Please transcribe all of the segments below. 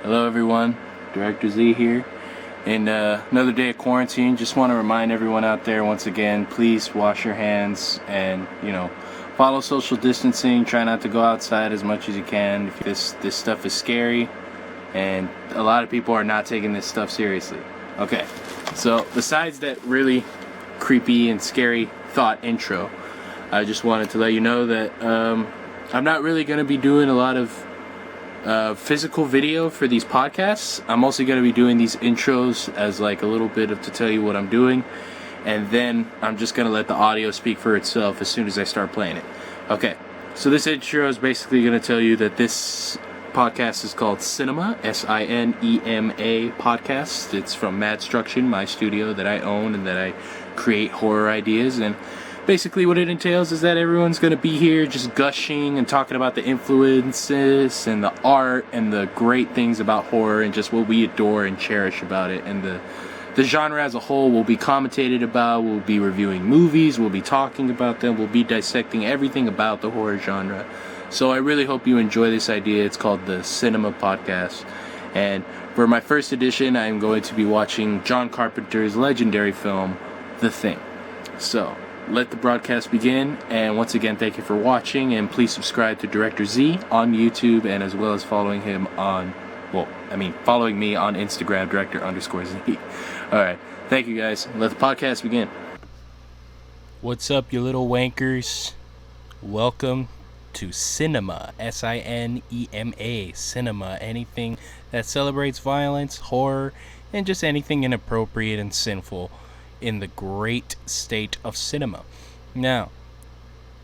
Hello everyone, Director Z here. And another day of quarantine. Just want to remind everyone out there once again, please wash your hands and, follow social distancing. Try not to go outside as much as you can. This stuff is scary and a lot of people are not taking this stuff seriously. Okay, so besides that really creepy and scary thought intro, I just wanted to let you know that I'm not really going to be doing a lot of physical video for these podcasts. I'm mostly going to be doing these intros as like a little bit of to tell you what I'm doing, and then I'm just going to let the audio speak for itself as soon as I start playing it. Okay, so this intro is basically going to tell you that this podcast is called Sinema, Sinema podcast. It's from Madstruction, my studio that I own and that I create horror ideas. And basically what it entails is that everyone's going to be here just gushing and talking about the influences and the art and the great things about horror and just what we adore and cherish about it. And the genre as a whole will be commentated about. We'll be reviewing movies. We'll be talking about them. We'll be dissecting everything about the horror genre. So I really hope you enjoy this idea. It's called the Sinema Podcast. And for my first edition, I'm going to be watching John Carpenter's legendary film, The Thing. So let the broadcast begin, and once again, thank you for watching, and please subscribe to Director Z on YouTube, and as well as following him on, following me on Instagram, Director_Z. Alright, thank you guys. Let the podcast begin. What's up, you little wankers? Welcome to Sinema, Sinema, Cinema, anything that celebrates violence, horror, and just anything inappropriate and sinful in the great state of cinema. Now,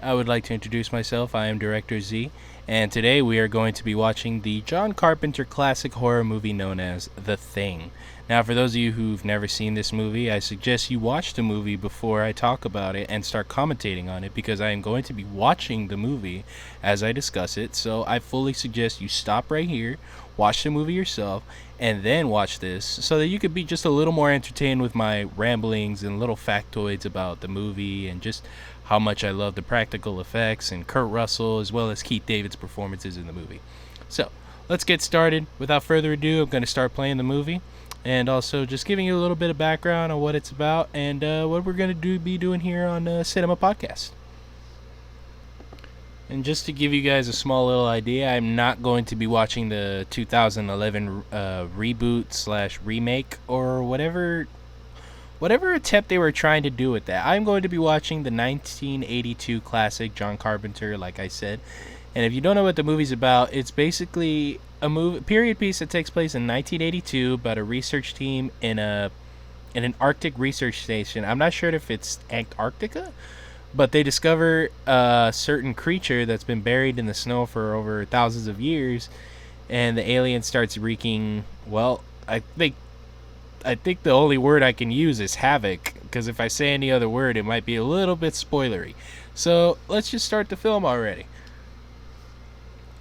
I would like to introduce myself. I am Director Z, and today we are going to be watching the John Carpenter classic horror movie known as The Thing. Now, for those of you who've never seen this movie, I suggest you watch the movie before I talk about it and start commentating on it, because I am going to be watching the movie as I discuss it. So I fully suggest you stop right here, watch the movie yourself, and then watch this so that you could be just a little more entertained with my ramblings and little factoids about the movie and just how much I love the practical effects and Kurt Russell as well as Keith David's performances in the movie. So let's get started. Without further ado, I'm going to start playing the movie and also just giving you a little bit of background on what it's about and what we're going to be doing here on Cinema Podcast. And just to give you guys a small little idea, I'm not going to be watching the 2011 reboot / remake or whatever attempt they were trying to do with that. I'm going to be watching the 1982 classic John Carpenter, like I said. And if you don't know what the movie's about, it's basically a period piece that takes place in 1982 about a research team in an Arctic research station. I'm not sure if it's Antarctica, but they discover a certain creature that's been buried in the snow for over thousands of years, and the alien starts wreaking, well, I think the only word I can use is havoc, because if I say any other word, it might be a little bit spoilery. So let's just start the film already.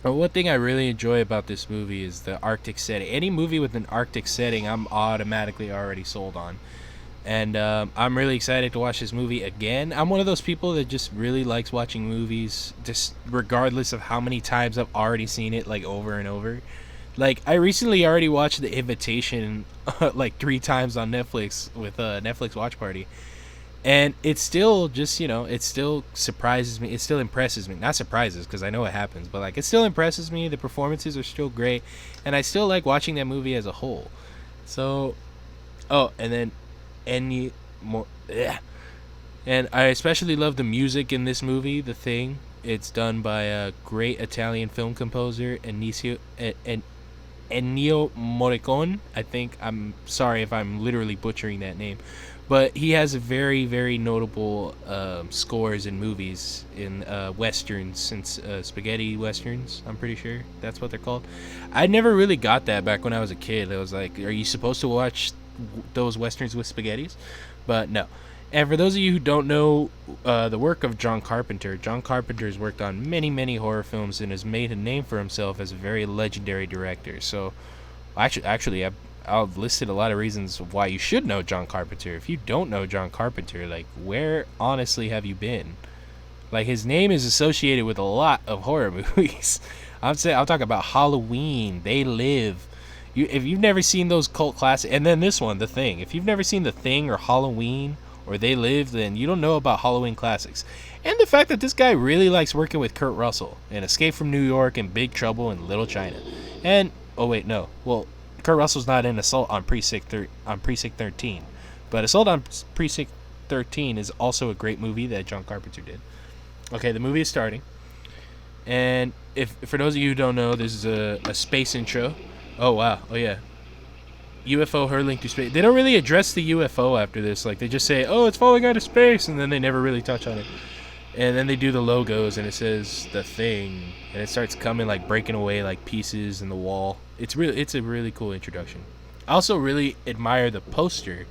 One thing I really enjoy about this movie is the Arctic setting. Any movie with an Arctic setting, I'm automatically already sold on. And I'm really excited to watch this movie again. I'm one of those people that just really likes watching movies, just regardless of how many times I've already seen it, like over and over. Like, I recently already watched The Invitation like 3 times on Netflix with a Netflix watch party. And it still just, it still surprises me. It still impresses me. Not surprises, because I know it happens. But, like, it still impresses me. The performances are still great. And I still like watching that movie as a whole. So, and then and I especially love the music in this movie, The Thing. It's done by a great Italian film composer, Ennio Morricone. I'm sorry if I'm literally butchering that name, but he has a very, very notable scores in movies, in westerns, since spaghetti westerns. I'm pretty sure that's what they're called. I never really got that back when I was a kid. I was like, are you supposed to watch those westerns with spaghettis? But no. And for those of you who don't know the work of John Carpenter has worked on many, many horror films and has made a name for himself as a very legendary director. So actually I've listed a lot of reasons why you should know John Carpenter. If you don't know John Carpenter, like, where honestly have you been? Like, his name is associated with a lot of horror movies. I'll talk about Halloween, They Live, If you've never seen those cult classics, and then this one, The Thing. If you've never seen The Thing or Halloween or They Live, then you don't know about Halloween classics. And the fact that this guy really likes working with Kurt Russell in Escape from New York and Big Trouble in Little China. And oh wait, no. Well, Kurt Russell's not in Assault on Precinct 13, but Assault on Precinct 13 is also a great movie that John Carpenter did. Okay, the movie is starting, and if for those of you who don't know, this is a space intro. Oh wow, oh yeah, UFO hurling through space. They don't really address the UFO after this. Like they just say, "Oh, it's falling out of space," and then they never really touch on it. And then they do the logos, and it says The Thing, and it starts coming like breaking away like pieces in the wall. It's a really cool introduction. I also really admire the poster.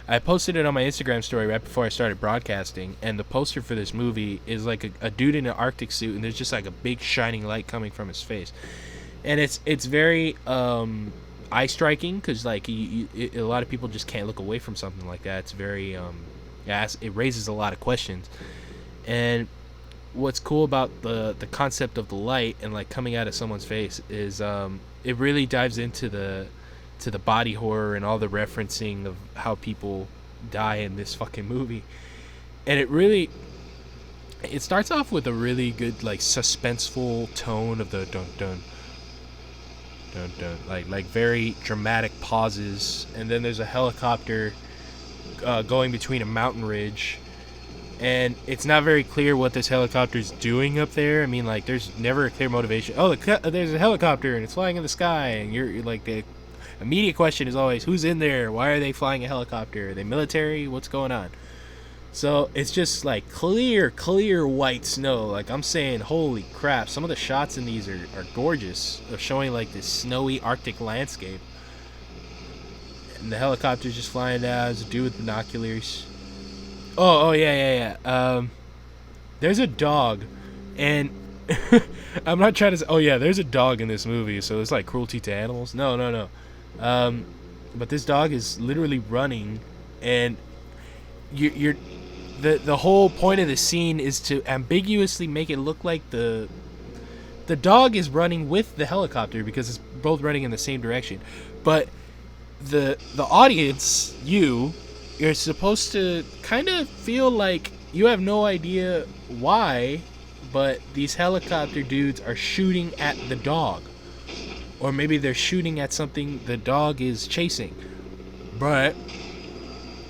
I posted it on my Instagram story right before I started broadcasting, and the poster for this movie is like a dude in an Arctic suit, and there's just like a big shining light coming from his face, and it's very eye striking because like a lot of people just can't look away from something like that. It's very it raises a lot of questions. And what's cool about the concept of the light and like coming out of someone's face is it really dives into the body horror and all the referencing of how people die in this fucking movie. And it starts off with a really good like suspenseful tone of the dun dun dun dun, like very dramatic pauses, and then there's a helicopter going between a mountain ridge. And it's not very clear what this helicopter is doing up there. I mean, like, there's never a clear motivation. Oh, there's a helicopter and it's flying in the sky. And you're like, the immediate question is always, who's in there? Why are they flying a helicopter? Are they military? What's going on? So it's just like clear white snow. Like, I'm saying, holy crap. Some of the shots in these are gorgeous. They're showing like this snowy Arctic landscape. And the helicopter's just flying down. There's a dude with binoculars. Oh yeah. There's a dog, and I'm not trying to. Oh yeah, there's a dog in this movie, so it's like cruelty to animals. No. But this dog is literally running, and you're the whole point of the scene is to ambiguously make it look like the dog is running with the helicopter because it's both running in the same direction, but the audience, you're supposed to kind of feel like you have no idea why, but these helicopter dudes are shooting at the dog. Or maybe they're shooting at something the dog is chasing. But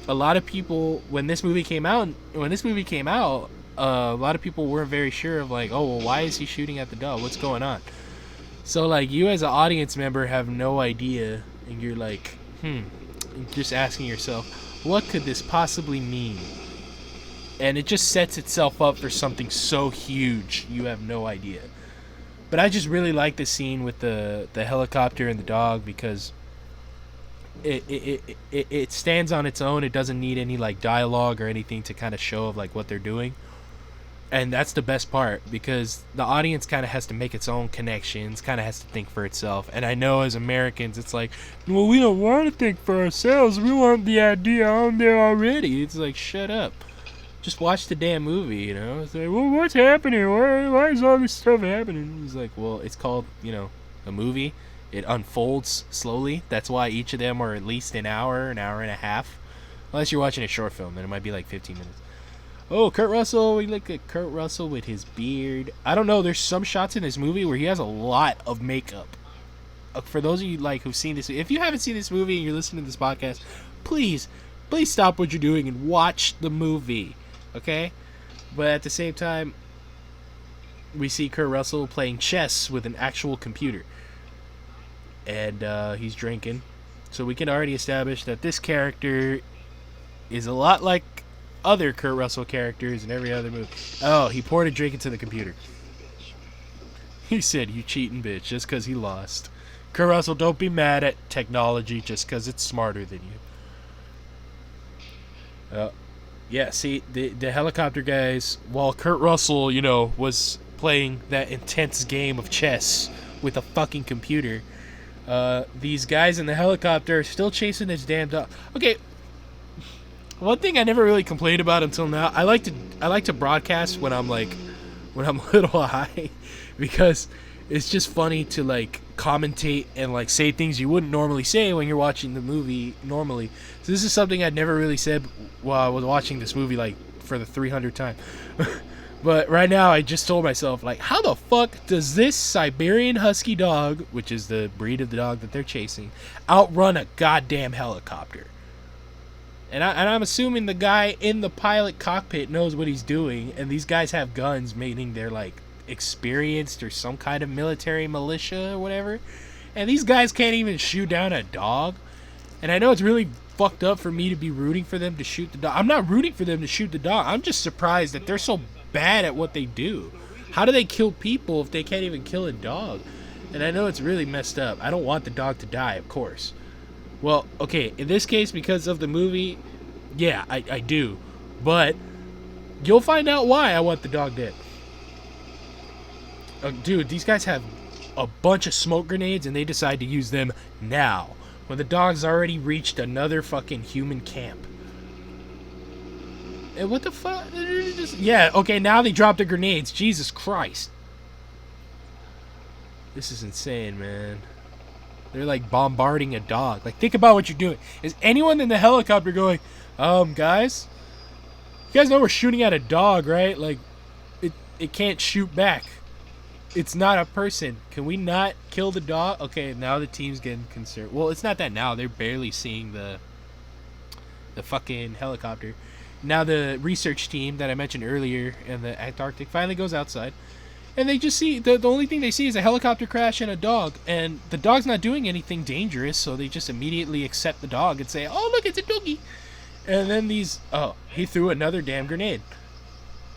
a lot of people, when this movie came out, a lot of people weren't very sure of like, oh, well, why is he shooting at the dog? What's going on? So like you as an audience member have no idea, and you're like, just asking yourself, what could this possibly mean? And it just sets itself up for something so huge, you have no idea. But I just really like the scene with the helicopter and the dog because it stands on its own. It doesn't need any like dialogue or anything to kind of show of like what they're doing. And that's the best part because the audience kind of has to make its own connections, kind of has to think for itself. And I know as Americans, it's like, well, we don't want to think for ourselves. We want the idea on there already. It's like, shut up. Just watch the damn movie, you know? It's like, well, what's happening? Why is all this stuff happening? It's like, well, it's called, a movie. It unfolds slowly. That's why each of them are at least an hour and a half. Unless you're watching a short film, then it might be like 15 minutes. Oh, Kurt Russell. We look at Kurt Russell with his beard. I don't know. There's some shots in this movie where he has a lot of makeup. For those of you who've seen this, if you haven't seen this movie and you're listening to this podcast, please stop what you're doing and watch the movie. Okay? But at the same time, we see Kurt Russell playing chess with an actual computer. And he's drinking. So we can already establish that this character is a lot like other Kurt Russell characters in every other movie. Oh, he poured a drink into the computer. He said, "You cheating bitch," just because he lost. Kurt Russell, don't be mad at technology just because it's smarter than you. Yeah, see, the helicopter guys, while Kurt Russell, was playing that intense game of chess with a fucking computer, these guys in the helicopter are still chasing this damn dog. Okay, one thing I never really complained about until now, I like to broadcast when I'm a little high, because it's just funny to commentate and like say things you wouldn't normally say when you're watching the movie normally. So this is something I'd never really said while I was watching this movie like for the 300th time. But right now I just told myself, like, how the fuck does this Siberian Husky dog, which is the breed of the dog that they're chasing, outrun a goddamn helicopter? And I'm assuming the guy in the pilot cockpit knows what he's doing, and these guys have guns, meaning they're like experienced or some kind of military militia or whatever. And these guys can't even shoot down a dog. And I know it's really fucked up for me to be rooting for them to shoot the dog. I'm not rooting for them to shoot the dog. I'm just surprised that they're so bad at what they do. How do they kill people if they can't even kill a dog? And I know it's really messed up. I don't want the dog to die, of course. Well, okay, in this case, because of the movie, yeah, I do. But you'll find out why I want the dog dead. Dude, these guys have a bunch of smoke grenades and they decide to use them now, when the dog's already reached another fucking human camp. And what the fuck? Yeah, okay, now they dropped the grenades. Jesus Christ. This is insane, man. They're like bombarding a dog. Like, think about what you're doing. Is anyone in the helicopter going, guys? You guys know we're shooting at a dog, right? Like, it can't shoot back. It's not a person. Can we not kill the dog? Okay, now the team's getting concerned. Well, it's not that now. They're barely seeing the fucking helicopter. Now the research team that I mentioned earlier in the Antarctic finally goes outside. And they just see, the only thing they see is a helicopter crash and a dog. And the dog's not doing anything dangerous, so they just immediately accept the dog and say, oh, look, it's a doggy. And then he threw another damn grenade.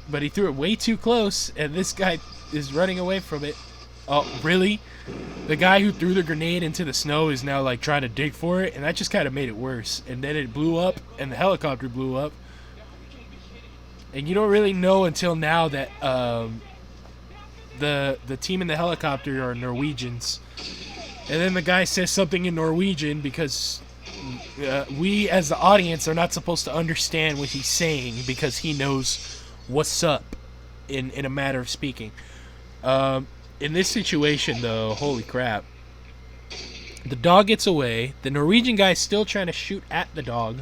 But he threw it way too close, and this guy is running away from it. Oh, really? The guy who threw the grenade into the snow is now, like, trying to dig for it, and that just kind of made it worse. And then it blew up, and the helicopter blew up. And you don't really know until now that the team in the helicopter are Norwegians. And then the guy says something in Norwegian because we as the audience are not supposed to understand what he's saying because he knows what's up in a matter of speaking. In this situation, though, holy crap. The dog gets away. The Norwegian guy's still trying to shoot at the dog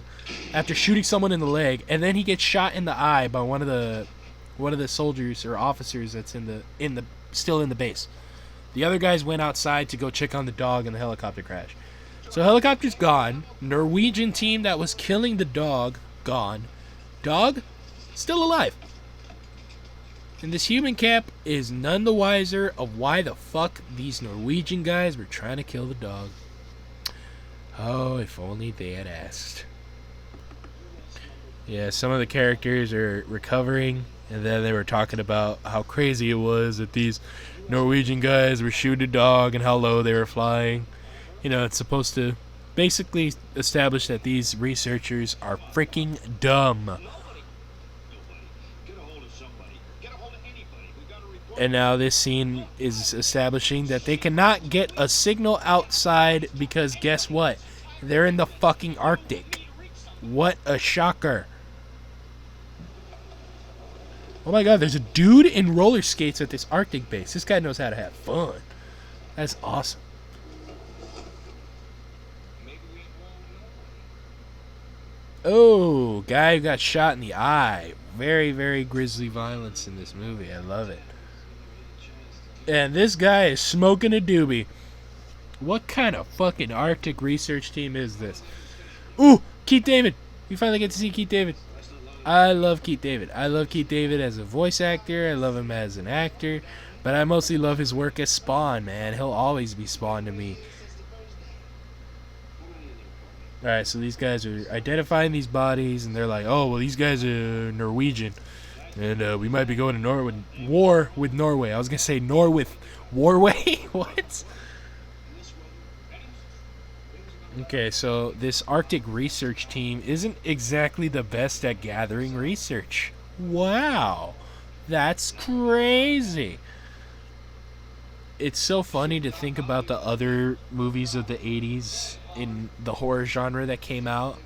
after shooting someone in the leg, and then he gets shot in the eye by one of the soldiers or officers that's still in the base. The other guys went outside to go check on the dog in the helicopter crash. So helicopter's gone. Norwegian team that was killing the dog, gone. Dog, still alive. And this human camp is none the wiser of why the fuck these Norwegian guys were trying to kill the dog. Oh, if only they had asked. Yeah, some of the characters are recovering, and then they were talking about how crazy it was that these Norwegian guys were shooting a dog and how low they were flying. You know, it's supposed to basically establish that these researchers are freaking dumb. And now this scene is establishing that they cannot get a signal outside because guess what? They're in the fucking Arctic. What a shocker. Oh my god, there's a dude in roller skates at this Arctic base. This guy knows how to have fun. That's awesome. Oh, guy who got shot in the eye. Very, very grisly violence in this movie. I love it. And this guy is smoking a doobie. What kind of fucking Arctic research team is this? Ooh, Keith David. We finally get to see Keith David. I love Keith David. I love Keith David as a voice actor. I love him as an actor. But I mostly love his work as Spawn, man. He'll always be Spawn to me. Alright, so these guys are identifying these bodies, and they're like, oh, well, these guys are Norwegian. And we might be going to war with Norway. I was going to say with Warway? What? Okay, so this Arctic research team isn't exactly the best at gathering research. Wow. That's crazy. It's so funny to think about the other movies of the 80s in the horror genre that came out.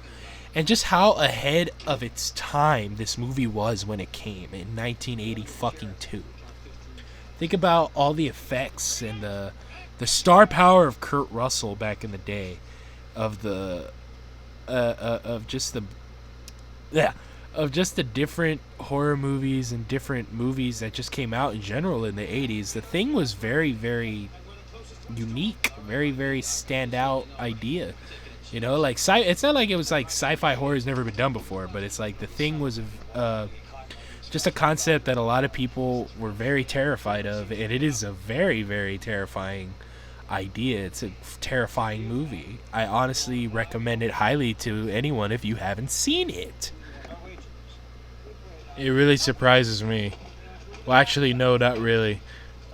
And just how ahead of its time this movie was when it came in 1982. Think about all the effects and the the star power of Kurt Russell back in the day, of the of just the different horror movies and different movies that just came out in general in the 80s. The Thing was very, very unique, very, very standout idea. You know, like it's not like it was like sci-fi horror has never been done before, but it's like The Thing was just a concept that a lot of people were very terrified of, and it is a very, very terrifying idea. It's a terrifying movie. I honestly recommend it highly to anyone if you haven't seen it. It really surprises me. Well, actually, no, not really.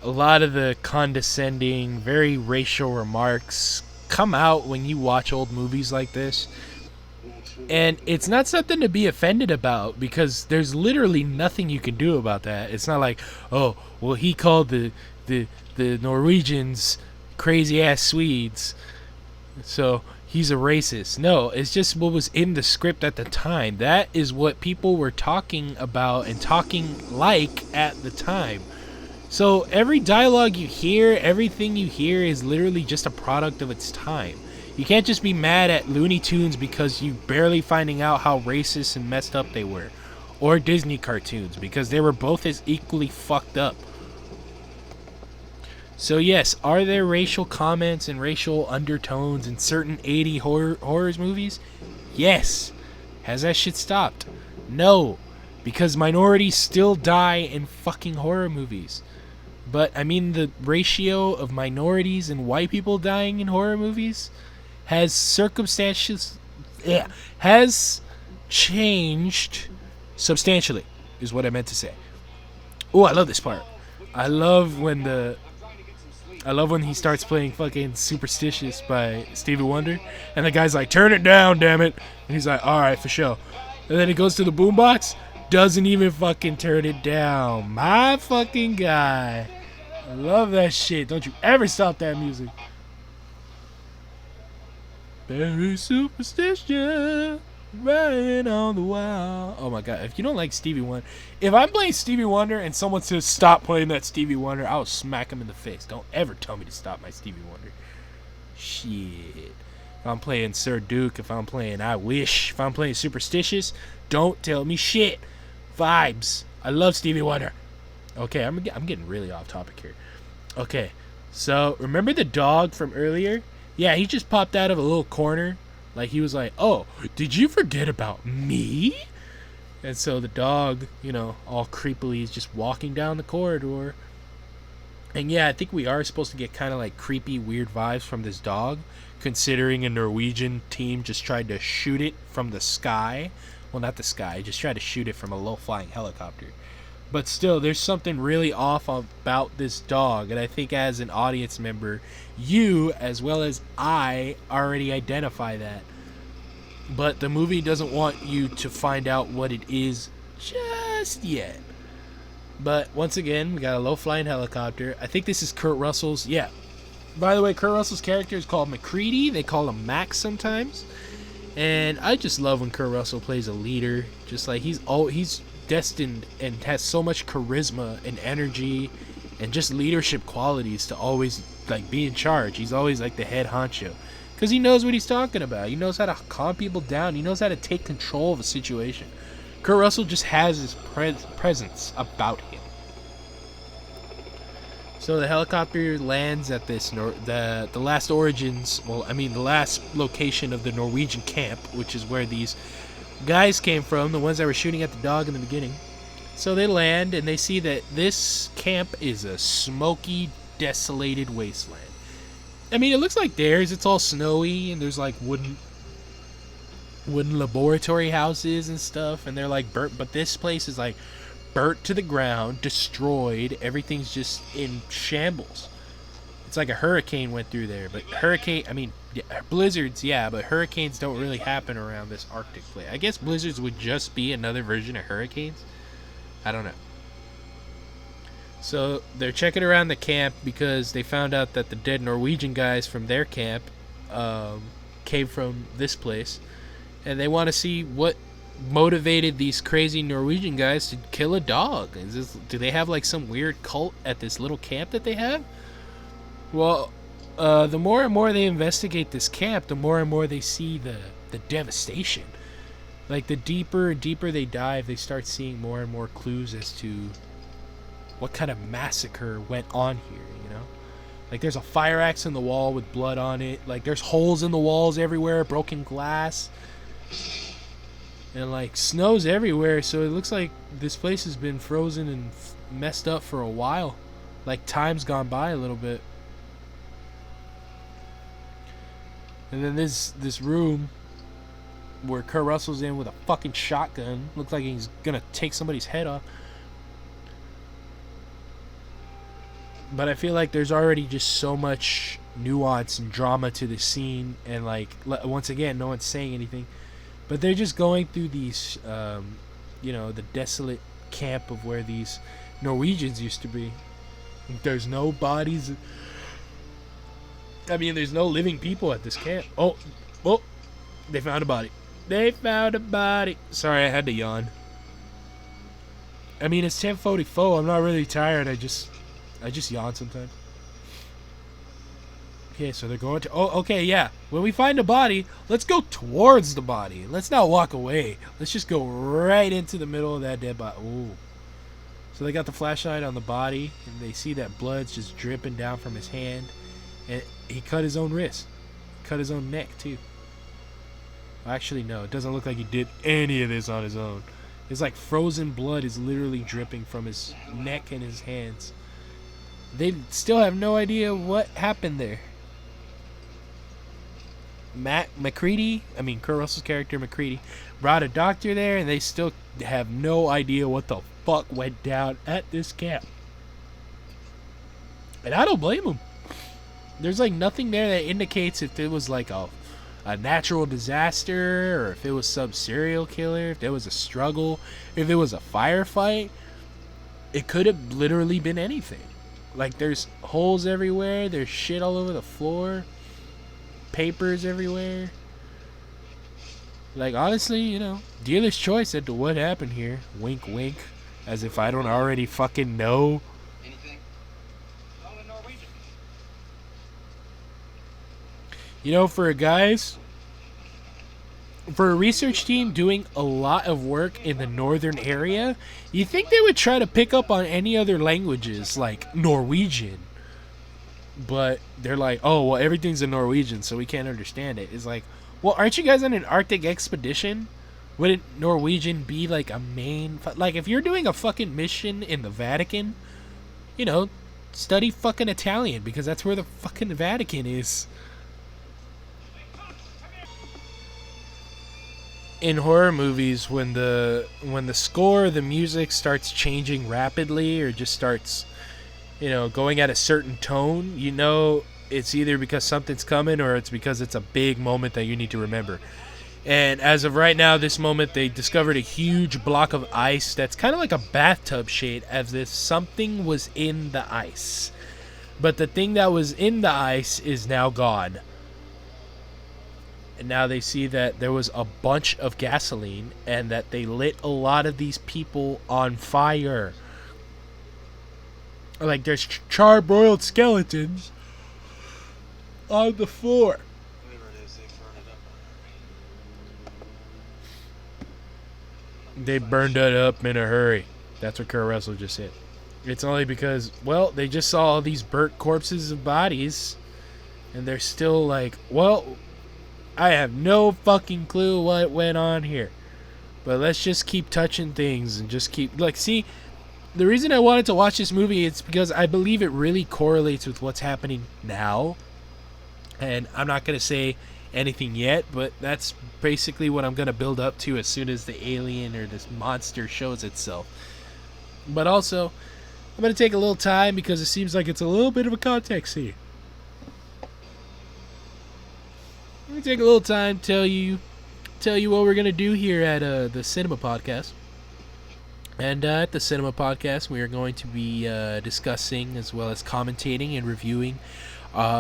A lot of the condescending, very racial remarks come out when you watch old movies like this. And it's not something to be offended about, because there's literally nothing you can do about that. It's not like, oh, well, he called the Norwegians crazy-ass Swedes, so he's a racist. No, it's just what was in the script at the time. That is what people were talking about and talking like at the time. So every dialogue you hear, everything you hear is literally just a product of its time. You can't just be mad at Looney Tunes because you barely finding out how racist and messed up they were. Or Disney cartoons, because they were both as equally fucked up. So yes, are there racial comments and racial undertones in certain 80 horrors movies? Yes. Has that shit stopped? No. Because minorities still die in fucking horror movies. But, I mean, the ratio of minorities and white people dying in horror movies has has changed substantially, is what I meant to say. Oh, I love this part. I love when he starts playing fucking Superstitious by Stevie Wonder, and the guy's like, turn it down, damn it. And he's like, alright, for sure. And then he goes to the boombox, doesn't even fucking turn it down. My fucking guy. I love that shit. Don't you ever stop that music. Very superstitious, riding on the wall. Oh my god, if you don't like Stevie Wonder, if I'm playing Stevie Wonder and someone says stop playing that Stevie Wonder, I'll smack him in the face. Don't ever tell me to stop my Stevie Wonder. Shit. If I'm playing Sir Duke, if I'm playing I Wish, if I'm playing Superstitious, don't tell me shit. Vibes. I love Stevie Wonder. Okay, I'm getting really off topic here. Okay, so remember the dog from earlier? Yeah, he just popped out of a little corner. Like, he was like, oh, did you forget about me? And so the dog, you know, all creepily is just walking down the corridor. And yeah, I think we are supposed to get kind of like creepy, weird vibes from this dog, considering a Norwegian team just tried to shoot it from the sky. Well, not the sky, just tried to shoot it from a low-flying helicopter. But still, there's something really off about this dog, and I think as an audience member, you, as well as I, already identify that. But the movie doesn't want you to find out what it is just yet. But once again, we got a low-flying helicopter. I think this is Kurt Russell's, yeah. By the way, Kurt Russell's character is called McCready. They call him Max sometimes. And I just love when Kurt Russell plays a leader. Just like he's destined and has so much charisma and energy and just leadership qualities to always like be in charge. He's always like the head honcho because he knows what he's talking about. He knows how to calm people down. He knows how to take control of a situation. Kurt Russell just has his presence about him. So the helicopter lands at this the last origins. Well, I mean the last location of the Norwegian camp, which is where these guys came from, the ones that were shooting at the dog in the beginning. So they land and they see that this camp is a smoky, desolated wasteland. I mean, it looks like theirs. It's all snowy and there's like wooden laboratory houses and stuff, and they're like burnt, but this place is like burnt to the ground, destroyed. Everything's just in shambles. It's like a hurricane went through there, but blizzards, yeah, but hurricanes don't really happen around this Arctic place. I guess blizzards would just be another version of hurricanes. I don't know. So they're checking around the camp because they found out that the dead Norwegian guys from their camp came from this place, and they want to see what motivated these crazy Norwegian guys to kill a dog. Do they have like some weird cult at this little camp that they have? Well, the more and more they investigate this camp, the more and more they see the devastation. Like, the deeper and deeper they dive, they start seeing more and more clues as to what kind of massacre went on here, you know? Like, there's a fire axe in the wall with blood on it. Like, there's holes in the walls everywhere, broken glass. And, like, snow's everywhere, so it looks like this place has been frozen and messed up for a while. Like, time's gone by a little bit. And then this room where Kurt Russell's in with a fucking shotgun. Looks like he's gonna take somebody's head off. But I feel like there's already just so much nuance and drama to the scene. And, like, once again, no one's saying anything. But they're just going through these, you know, the desolate camp of where these Norwegians used to be. There's no bodies. I mean, there's no living people at this camp. Oh, they found a body. They found a body. Sorry, I had to yawn. I mean, it's 10:44. I'm not really tired. I just yawn sometimes. Okay, so they're going to... Oh, okay, yeah. When we find a body, let's go towards the body. Let's not walk away. Let's just go right into the middle of that dead body. Ooh. So they got the flashlight on the body, and they see that blood's just dripping down from his hand. And he cut his own wrist. Cut his own neck, too. Actually, no. It doesn't look like he did any of this on his own. It's like frozen blood is literally dripping from his neck and his hands. They still have no idea what happened there. Kurt Russell's character, McCready, brought a doctor there, and they still have no idea what the fuck went down at this camp. And I don't blame them. There's like nothing there that indicates if it was like a natural disaster, or if it was some serial killer, if there was a struggle, if it was a firefight. It could have literally been anything. Like, there's holes everywhere, there's shit all over the floor, papers everywhere. Like, honestly, you know, dealer's choice as to what happened here. Wink, wink. As if I don't already fucking know. Anything? Oh, in Norwegian. You know, for a research team doing a lot of work in the northern area, you think they would try to pick up on any other languages, like Norwegian. But they're like, oh, well, everything's in Norwegian, so we can't understand it. It's like, well, aren't you guys on an Arctic expedition? Wouldn't Norwegian be like a main... Like, if you're doing a fucking mission in the Vatican, you know, study fucking Italian, because that's where the fucking Vatican is. In horror movies, when the score, the music starts changing rapidly, or just starts, you know, going at a certain tone, you know it's either because something's coming, or it's because it's a big moment that you need to remember. And as of right now, this moment, they discovered a huge block of ice that's kind of like a bathtub shade, as if something was in the ice. But the thing that was in the ice is now gone. And now they see that there was a bunch of gasoline, and that they lit a lot of these people on fire. Like, there's charbroiled skeletons on the floor. Whatever it is, they burn it up. They burned it up in a hurry. That's what Kurt Russell just said. It's only because, well, they just saw all these burnt corpses of bodies, and they're still like, well, I have no fucking clue what went on here. But let's just keep touching things and just keep... Like, see, the reason I wanted to watch this movie is because I believe it really correlates with what's happening now. And I'm not going to say anything yet, but that's basically what I'm going to build up to as soon as the alien or this monster shows itself. But also, I'm going to take a little time because it seems like it's a little bit of a context here. Let me take a little time to tell you what we're going to do here at the Sinema Podcast. And at the Sinema Podcast, we are going to be discussing as well as commentating and reviewing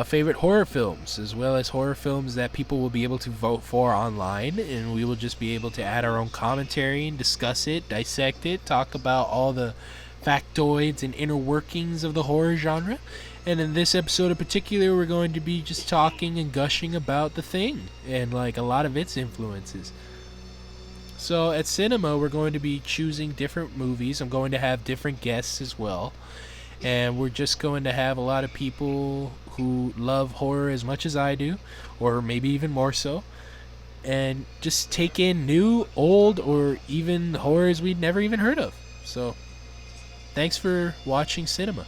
favorite horror films, as well as horror films that people will be able to vote for online, and we will just be able to add our own commentary and discuss it, dissect it, talk about all the factoids and inner workings of the horror genre. And in this episode in particular, we're going to be just talking and gushing about The Thing and like a lot of its influences. So at Sinema, we're going to be choosing different movies. I'm going to have different guests as well. And we're just going to have a lot of people who love horror as much as I do, or maybe even more so. And just take in new, old, or even horrors we'd never even heard of. So, thanks for watching Sinema.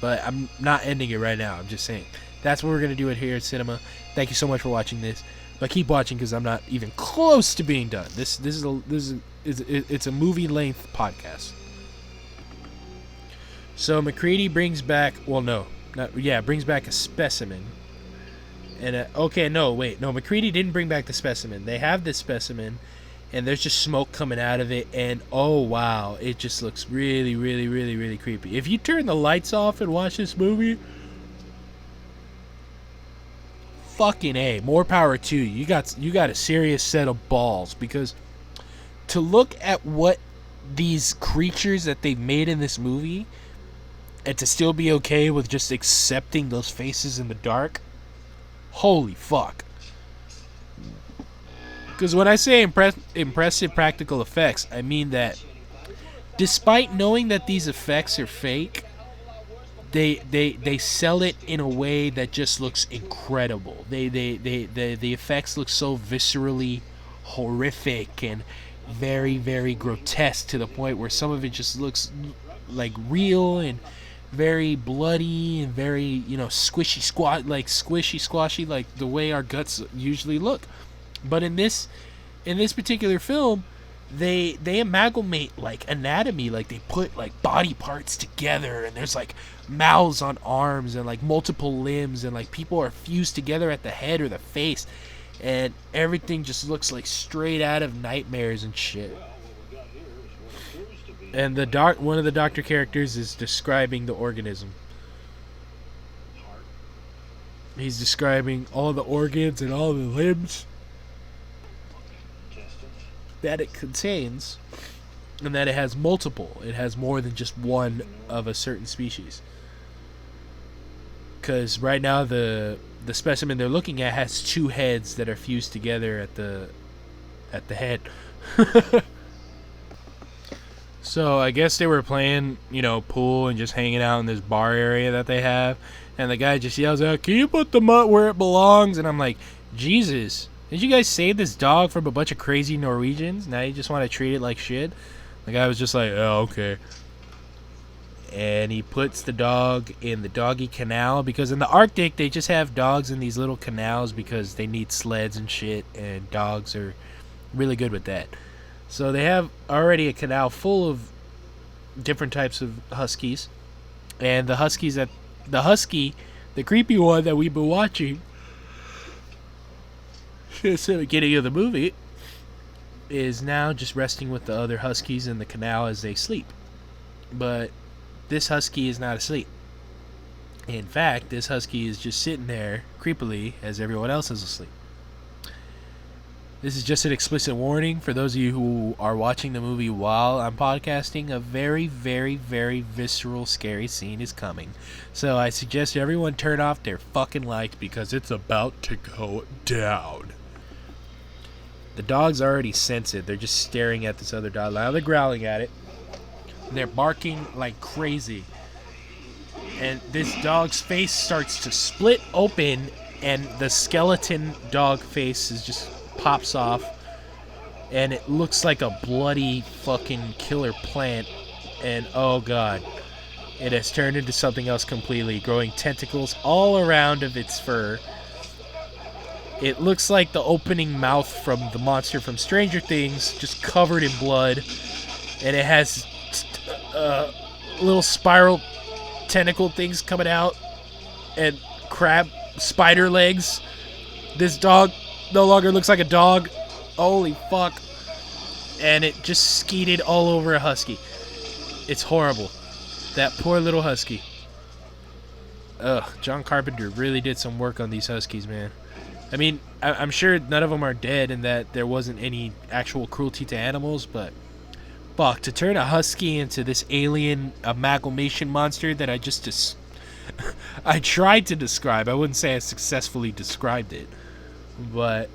But I'm not ending it right now. I'm just saying. That's what we're going to do it here at Sinema. Thank you so much for watching this. But keep watching because I'm not even close to being done. It's a movie length podcast. So McCready brings back, brings back a specimen. And McCready didn't bring back the specimen. They have this specimen, and there's just smoke coming out of it, and oh wow, it just looks really, really, really, really creepy. If you turn the lights off and watch this movie, fucking A, more power to you. You got a serious set of balls, because to look at what these creatures that they've made in this movie, and to still be okay with just accepting those faces in the dark, holy fuck. Because when I say impressive practical effects, I mean that despite knowing that these effects are fake, they sell it in a way that just looks incredible. The effects look so viscerally horrific and very, very grotesque, to the point where some of it just looks like real and very bloody and very, squishy, like the way our guts usually look. But in this particular film, they amalgamate like anatomy, like they put like body parts together, and there's like mouths on arms and like multiple limbs, and like people are fused together at the head or the face, and everything just looks like straight out of nightmares and shit. And one of the doctor characters is describing the organism. He's describing all the organs and all the limbs that it contains, and that it has multiple. It has more than just one of a certain species. Because right now the specimen they're looking at has two heads that are fused together at the head. So I guess they were playing, pool and just hanging out in this bar area that they have, and the guy just yells out, "Can you put the mutt where it belongs?" And I'm like, Jesus, did you guys save this dog from a bunch of crazy Norwegians? Now you just want to treat it like shit? The guy was just like, "Oh, okay." And he puts the dog in the doggy canal, because in the Arctic they just have dogs in these little canals because they need sleds and shit, and dogs are really good with that. So they have already a canal full of different types of huskies, and the creepy one that we've been watching since the beginning of the movie, is now just resting with the other huskies in the canal as they sleep. But this husky is not asleep. In fact, this husky is just sitting there creepily as everyone else is asleep. This is just an explicit warning for those of you who are watching the movie while I'm podcasting. A very, very, very visceral, scary scene is coming. So I suggest everyone turn off their fucking lights, because it's about to go down. The dogs already sense it. They're just staring at this other dog. Now they're growling at it. They're barking like crazy. And this dog's face starts to split open, and the skeleton dog face is just pops off, and it looks like a bloody fucking killer plant, and oh god, it has turned into something else completely, growing tentacles all around of its fur. It looks like the opening mouth from the monster from Stranger Things, just covered in blood, and it has little spiral tentacle things coming out, and crab spider legs. This dog no longer looks like a dog. Holy fuck. And it just skeeted all over a husky. It's horrible. That poor little husky. Ugh, John Carpenter really did some work on these huskies, man. I mean, I'm sure none of them are dead and that there wasn't any actual cruelty to animals, but fuck, to turn a husky into this alien amalgamation monster that I just I tried to describe. I wouldn't say I successfully described it. But,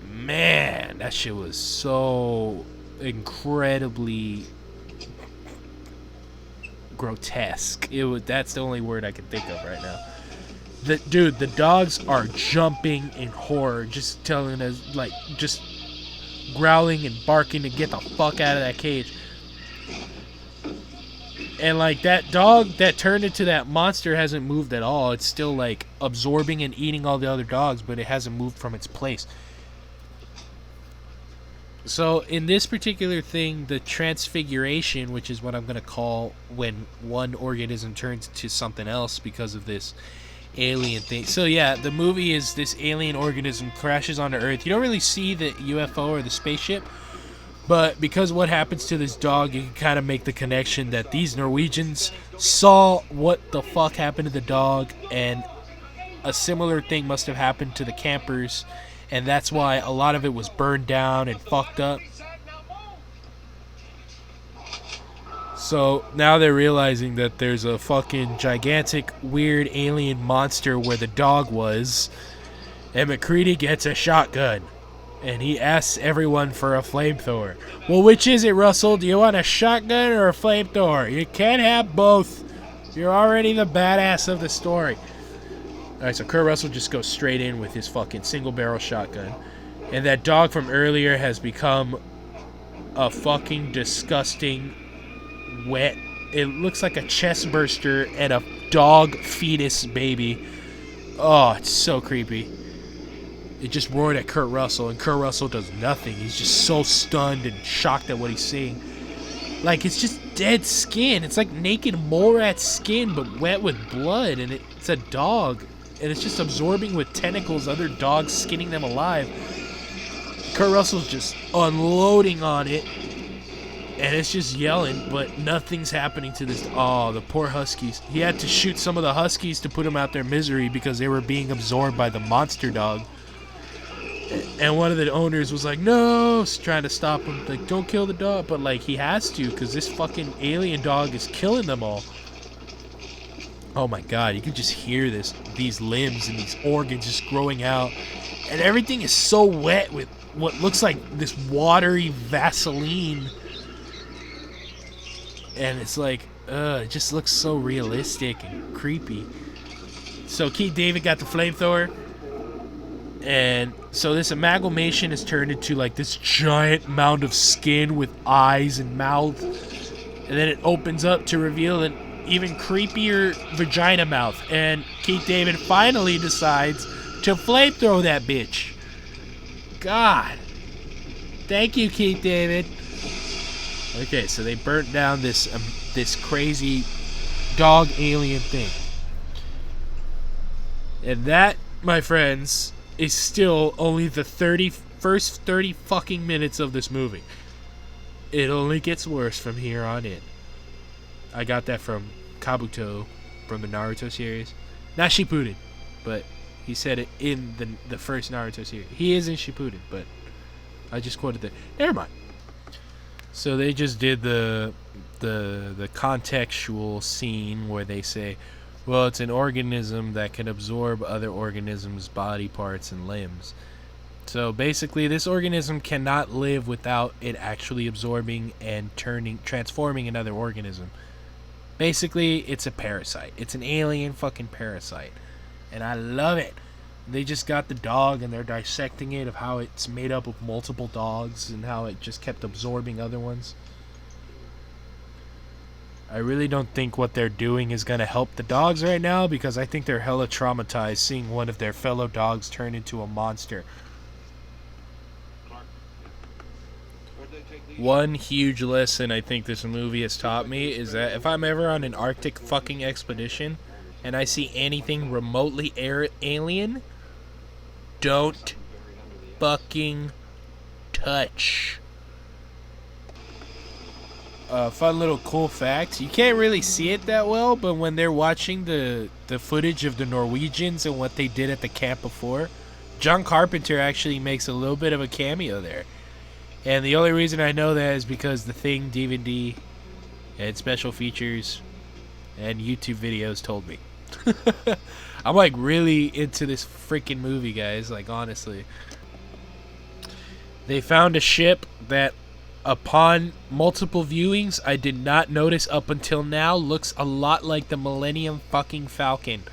man, that shit was so incredibly grotesque. That's the only word I can think of right now. Dude, the dogs are jumping in horror, just telling us, like, just growling and barking to get the fuck out of that cage. And, like, that dog that turned into that monster hasn't moved at all. It's still, like, absorbing and eating all the other dogs, but it hasn't moved from its place. So, in this particular thing, the transfiguration, which is what I'm going to call when one organism turns to something else because of this alien thing. So, yeah, the movie is this alien organism crashes onto Earth. You don't really see the UFO or the spaceship, but because what happens to this dog, you can kind of make the connection that these Norwegians saw what the fuck happened to the dog, and a similar thing must have happened to the campers, and that's why a lot of it was burned down and fucked up. So now they're realizing that there's a fucking gigantic, weird alien monster where the dog was, and McCready gets a shotgun. And he asks everyone for a flamethrower. Well, which is it, Russell? Do you want a shotgun or a flamethrower? You can't have both. You're already the badass of the story. Alright, so Kurt Russell just goes straight in with his fucking single-barrel shotgun. And that dog from earlier has become a fucking disgusting, wet... It looks like a chest burster and a dog fetus baby. Oh, it's so creepy. It just roared at Kurt Russell, and Kurt Russell does nothing. He's just so stunned and shocked at what he's seeing. Like, it's just dead skin. It's like naked mole rat skin, but wet with blood, and it's a dog. And it's just absorbing with tentacles other dogs, skinning them alive. Kurt Russell's just unloading on it, and it's just yelling, but nothing's happening to this. Oh, the poor huskies. He had to shoot some of the huskies to put them out their misery because they were being absorbed by the monster dog. And one of the owners was like, no, trying to stop him. Like, don't kill the dog. But, like, he has to because this fucking alien dog is killing them all. Oh, my God. You can just hear these limbs and these organs just growing out. And everything is so wet with what looks like this watery Vaseline. And it's like, it just looks so realistic and creepy. So Keith David got the flamethrower. And so this amalgamation is turned into like this giant mound of skin with eyes and mouth. And then it opens up to reveal an even creepier vagina mouth. And Keith David finally decides to flamethrow that bitch. God. Thank you, Keith David. Okay, so they burnt down this crazy dog alien thing. And that, my friends, is still only the first 30 fucking minutes of this movie. It only gets worse from here on in. I got that from Kabuto from the Naruto series. Not Shippuden, but he said it in the first Naruto series. He is in Shippuden, but I just quoted that. Never mind. So they just did the contextual scene where they say, well, it's an organism that can absorb other organisms' body parts and limbs. So basically, this organism cannot live without it actually absorbing and transforming another organism. Basically, it's a parasite. It's an alien fucking parasite. And I love it. They just got the dog and they're dissecting it of how it's made up of multiple dogs and how it just kept absorbing other ones. I really don't think what they're doing is going to help the dogs right now because I think they're hella traumatized seeing one of their fellow dogs turn into a monster. One huge lesson I think this movie has taught me is that if I'm ever on an Arctic fucking expedition and I see anything remotely alien, don't fucking touch. Fun little cool fact. You can't really see it that well, but when they're watching the footage of the Norwegians and what they did at the camp before, John Carpenter actually makes a little bit of a cameo there. And the only reason I know that is because the Thing DVD and special features and YouTube videos told me. I'm like really into this freaking movie, guys. Like, honestly. They found a ship that, upon multiple viewings, I did not notice up until now, looks a lot like the Millennium fucking Falcon.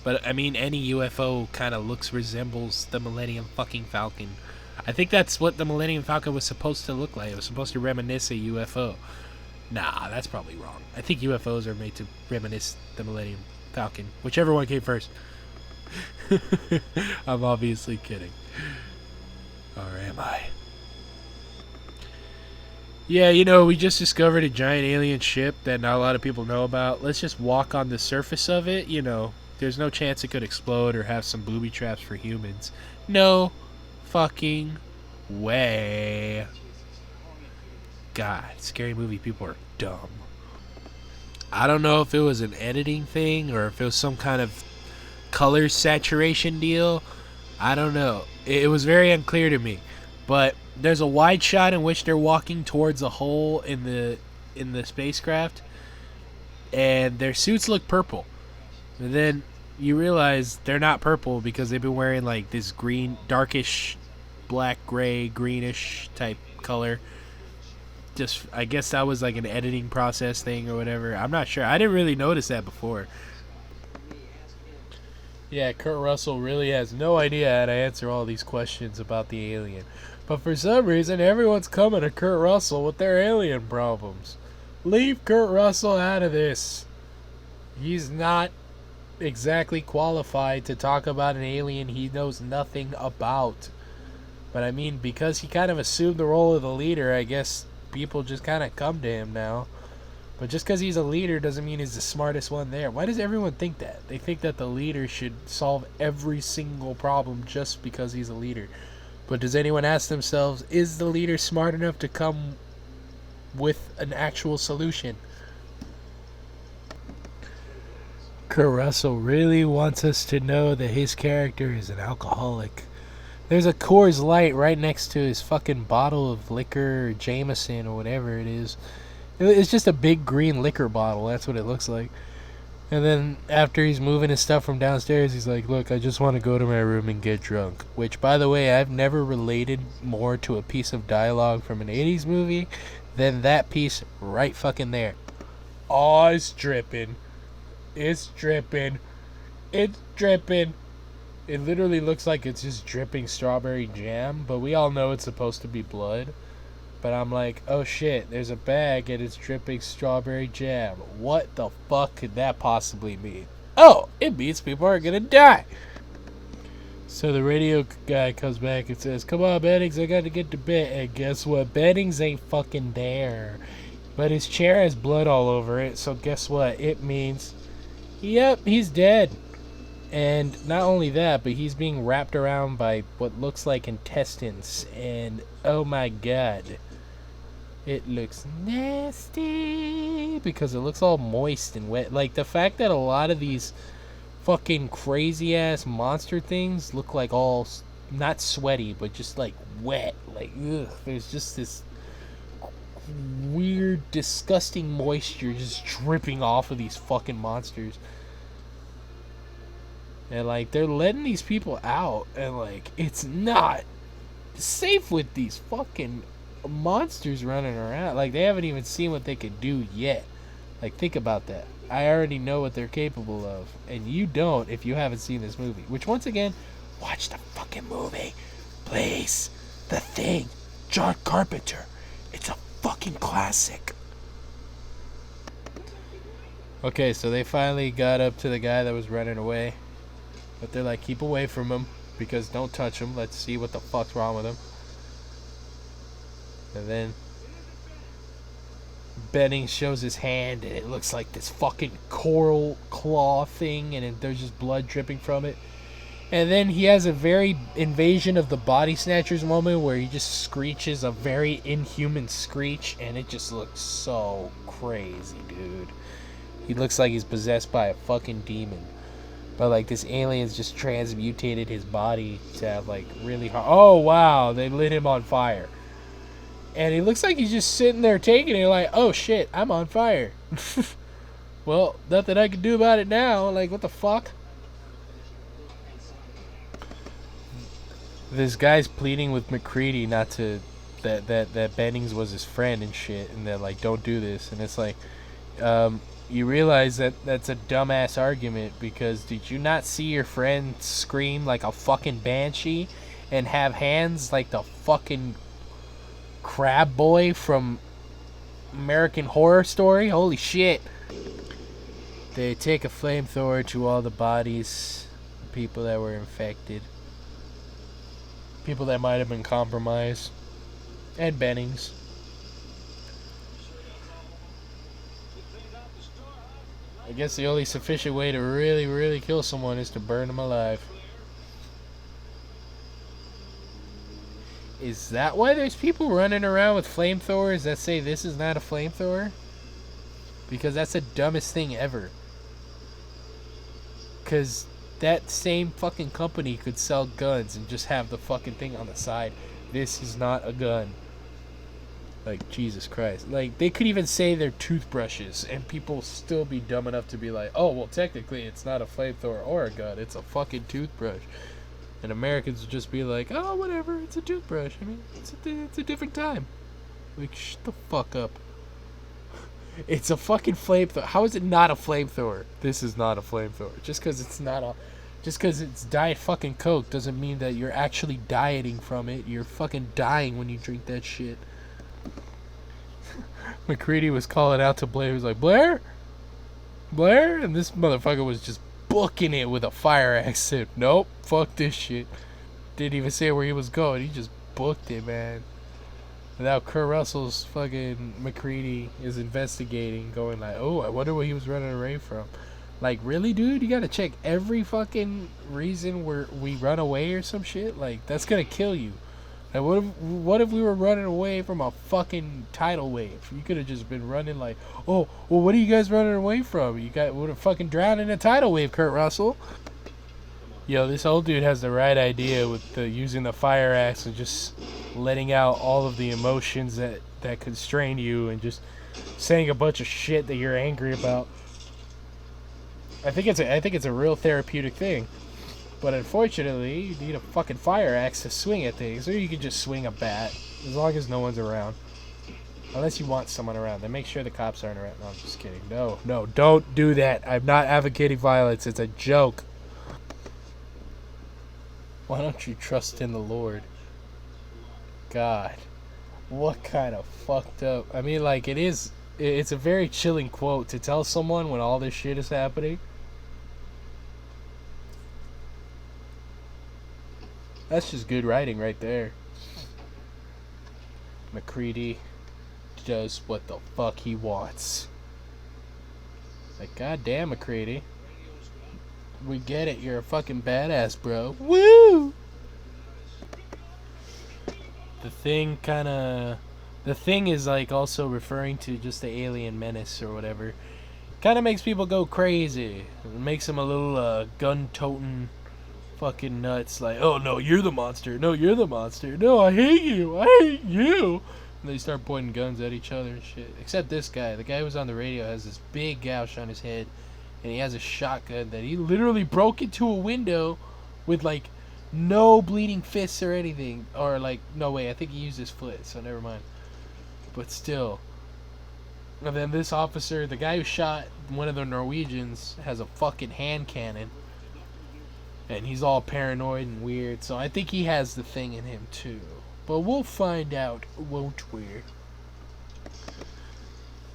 But, I mean, any UFO kind of resembles the Millennium fucking Falcon. I think that's what the Millennium Falcon was supposed to look like. It was supposed to reminisce a UFO. Nah, that's probably wrong. I think UFOs are made to reminisce the Millennium Falcon. Whichever one came first. I'm obviously kidding. Or am I? Yeah, you know, we just discovered a giant alien ship that not a lot of people know about. Let's just walk on the surface of it. You know, there's no chance it could explode or have some booby traps for humans. No fucking way. God, scary movie people are dumb. I don't know if it was an editing thing or if it was some kind of color saturation deal. I don't know. It was very unclear to me. But there's a wide shot in which they're walking towards a hole in the spacecraft, and their suits look purple. And then you realize they're not purple because they've been wearing like this green, darkish, black, gray, greenish type color. Just, I guess that was like an editing process thing or whatever. I'm not sure. I didn't really notice that before. Yeah, Kurt Russell really has no idea how to answer all these questions about the alien. But for some reason, everyone's coming to Kurt Russell with their alien problems. Leave Kurt Russell out of this. He's not exactly qualified to talk about an alien he knows nothing about. But I mean, because he kind of assumed the role of the leader, I guess people just kind of come to him now. But just because he's a leader doesn't mean he's the smartest one there. Why does everyone think that? They think that the leader should solve every single problem just because he's a leader. But does anyone ask themselves, is the leader smart enough to come with an actual solution? Kurt Russell really wants us to know that his character is an alcoholic. There's a Coors Light right next to his fucking bottle of liquor or Jameson or whatever it is. It's just a big green liquor bottle. That's what it looks like. And then after he's moving his stuff from downstairs, he's like, look, I just want to go to my room and get drunk. Which, by the way, I've never related more to a piece of dialogue from an 80s movie than that piece right fucking there. Oh, it's dripping. It's dripping. It's dripping. It literally looks like it's just dripping strawberry jam, but we all know it's supposed to be blood. But I'm like, oh shit, there's a bag and it's dripping strawberry jam. What the fuck could that possibly mean? Oh, it means people are gonna die. So the radio guy comes back and says, come on, Bennings, I gotta get to bed. And guess what? Bennings ain't fucking there. But his chair has blood all over it, so guess what? It means, yep, he's dead. And not only that, but he's being wrapped around by what looks like intestines. And oh my god. It looks nasty because it looks all moist and wet. Like, the fact that a lot of these fucking crazy ass monster things look like all not sweaty but just like wet. Like, ugh, there's just this weird, disgusting moisture just dripping off of these fucking monsters. And like, they're letting these people out, and like, it's not safe with these fucking monsters running around. Like, they haven't even seen what they can do yet. Like, think about that. I already know what they're capable of, and you don't if you haven't seen this movie. Which, once again, watch the fucking movie, please. The Thing, John Carpenter. It's a fucking classic. Okay, so they finally got up to the guy that was running away, but they're like, keep away from him because don't touch him. Let's see what the fuck's wrong with him. And then Benning shows his hand, and it looks like this fucking coral claw thing, and there's just blood dripping from it. And then he has a very Invasion of the Body Snatchers moment where he just screeches a very inhuman screech, and it just looks so crazy, dude. He looks like he's possessed by a fucking demon. But like, this alien's just transmutated his body to have like really hard. Oh wow, they lit him on fire. And he looks like he's just sitting there taking it like, oh shit, I'm on fire. Well, nothing I can do about it now. Like, what the fuck? This guy's pleading with McCready not to, that Bennings was his friend and shit, and that, like, don't do this. And it's like, you realize that that's a dumbass argument, because did you not see your friend scream like a fucking banshee and have hands like the fucking crab boy from American Horror Story? Holy shit. They take a flamethrower to all the bodies, people that were infected, people that might have been compromised, and Bennings. I guess the only sufficient way to really, really kill someone is to burn them alive. Is that why there's people running around with flamethrowers that say this is not a flamethrower? Because that's the dumbest thing ever. Because that same fucking company could sell guns and just have the fucking thing on the side. This is not a gun. Like, Jesus Christ. Like, they could even say they're toothbrushes, and people still be dumb enough to be like, oh, well, technically it's not a flamethrower or a gun, it's a fucking toothbrush. And Americans would just be like, oh, whatever, it's a toothbrush. I mean, it's a different time. Like, shut the fuck up. It's a fucking flamethrower. How is it not a flamethrower? This is not a flamethrower. Just because it's Diet fucking Coke doesn't mean that you're actually dieting from it. You're fucking dying when you drink that shit. McCready was calling out to Blair. He was like, Blair? Blair? And this motherfucker was just booking it with a fire axe. Said, nope, fuck this shit. Didn't even say where he was going. He just booked it, man. And now Kurt Russell's fucking McCready is investigating, going like, oh, I wonder what he was running away from. Like, really, dude? You gotta check every fucking reason we run away or some shit? Like, that's gonna kill you. Like, what if we were running away from a fucking tidal wave? You could have just been running like, oh, well, what are you guys running away from? You would have fucking drowned in a tidal wave, Kurt Russell. Yo, this old dude has the right idea with using the fire axe and just letting out all of the emotions that constrain you and just saying a bunch of shit that you're angry about. I think it's a real therapeutic thing. But unfortunately, you need a fucking fire axe to swing at things, or you can just swing a bat, as long as no one's around. Unless you want someone around, then make sure the cops aren't around. No, I'm just kidding. No, don't do that. I'm not advocating violence. It's a joke. Why don't you trust in the Lord? God, what kind of fucked up... I mean, like, it's a very chilling quote to tell someone when all this shit is happening. That's just good writing right there. McCready does what the fuck he wants. Like, goddamn, McCready. We get it, you're a fucking badass, bro. Woo! The thing is, like, also referring to just the alien menace or whatever. Kind of makes people go crazy. It makes them a little gun-toting fucking nuts. Like, oh no, you're the monster. No, you're the monster. No, I hate you. I hate you. And they start pointing guns at each other and shit. Except this guy. The guy who's on the radio has this big gouge on his head. And he has a shotgun that he literally broke into a window with, like, no bleeding fists or anything. Or, like, no way. I think he used his foot, so never mind. But still. And then this officer, the guy who shot one of the Norwegians, has a fucking hand cannon. And he's all paranoid and weird. So I think he has the thing in him, too. But we'll find out, won't we?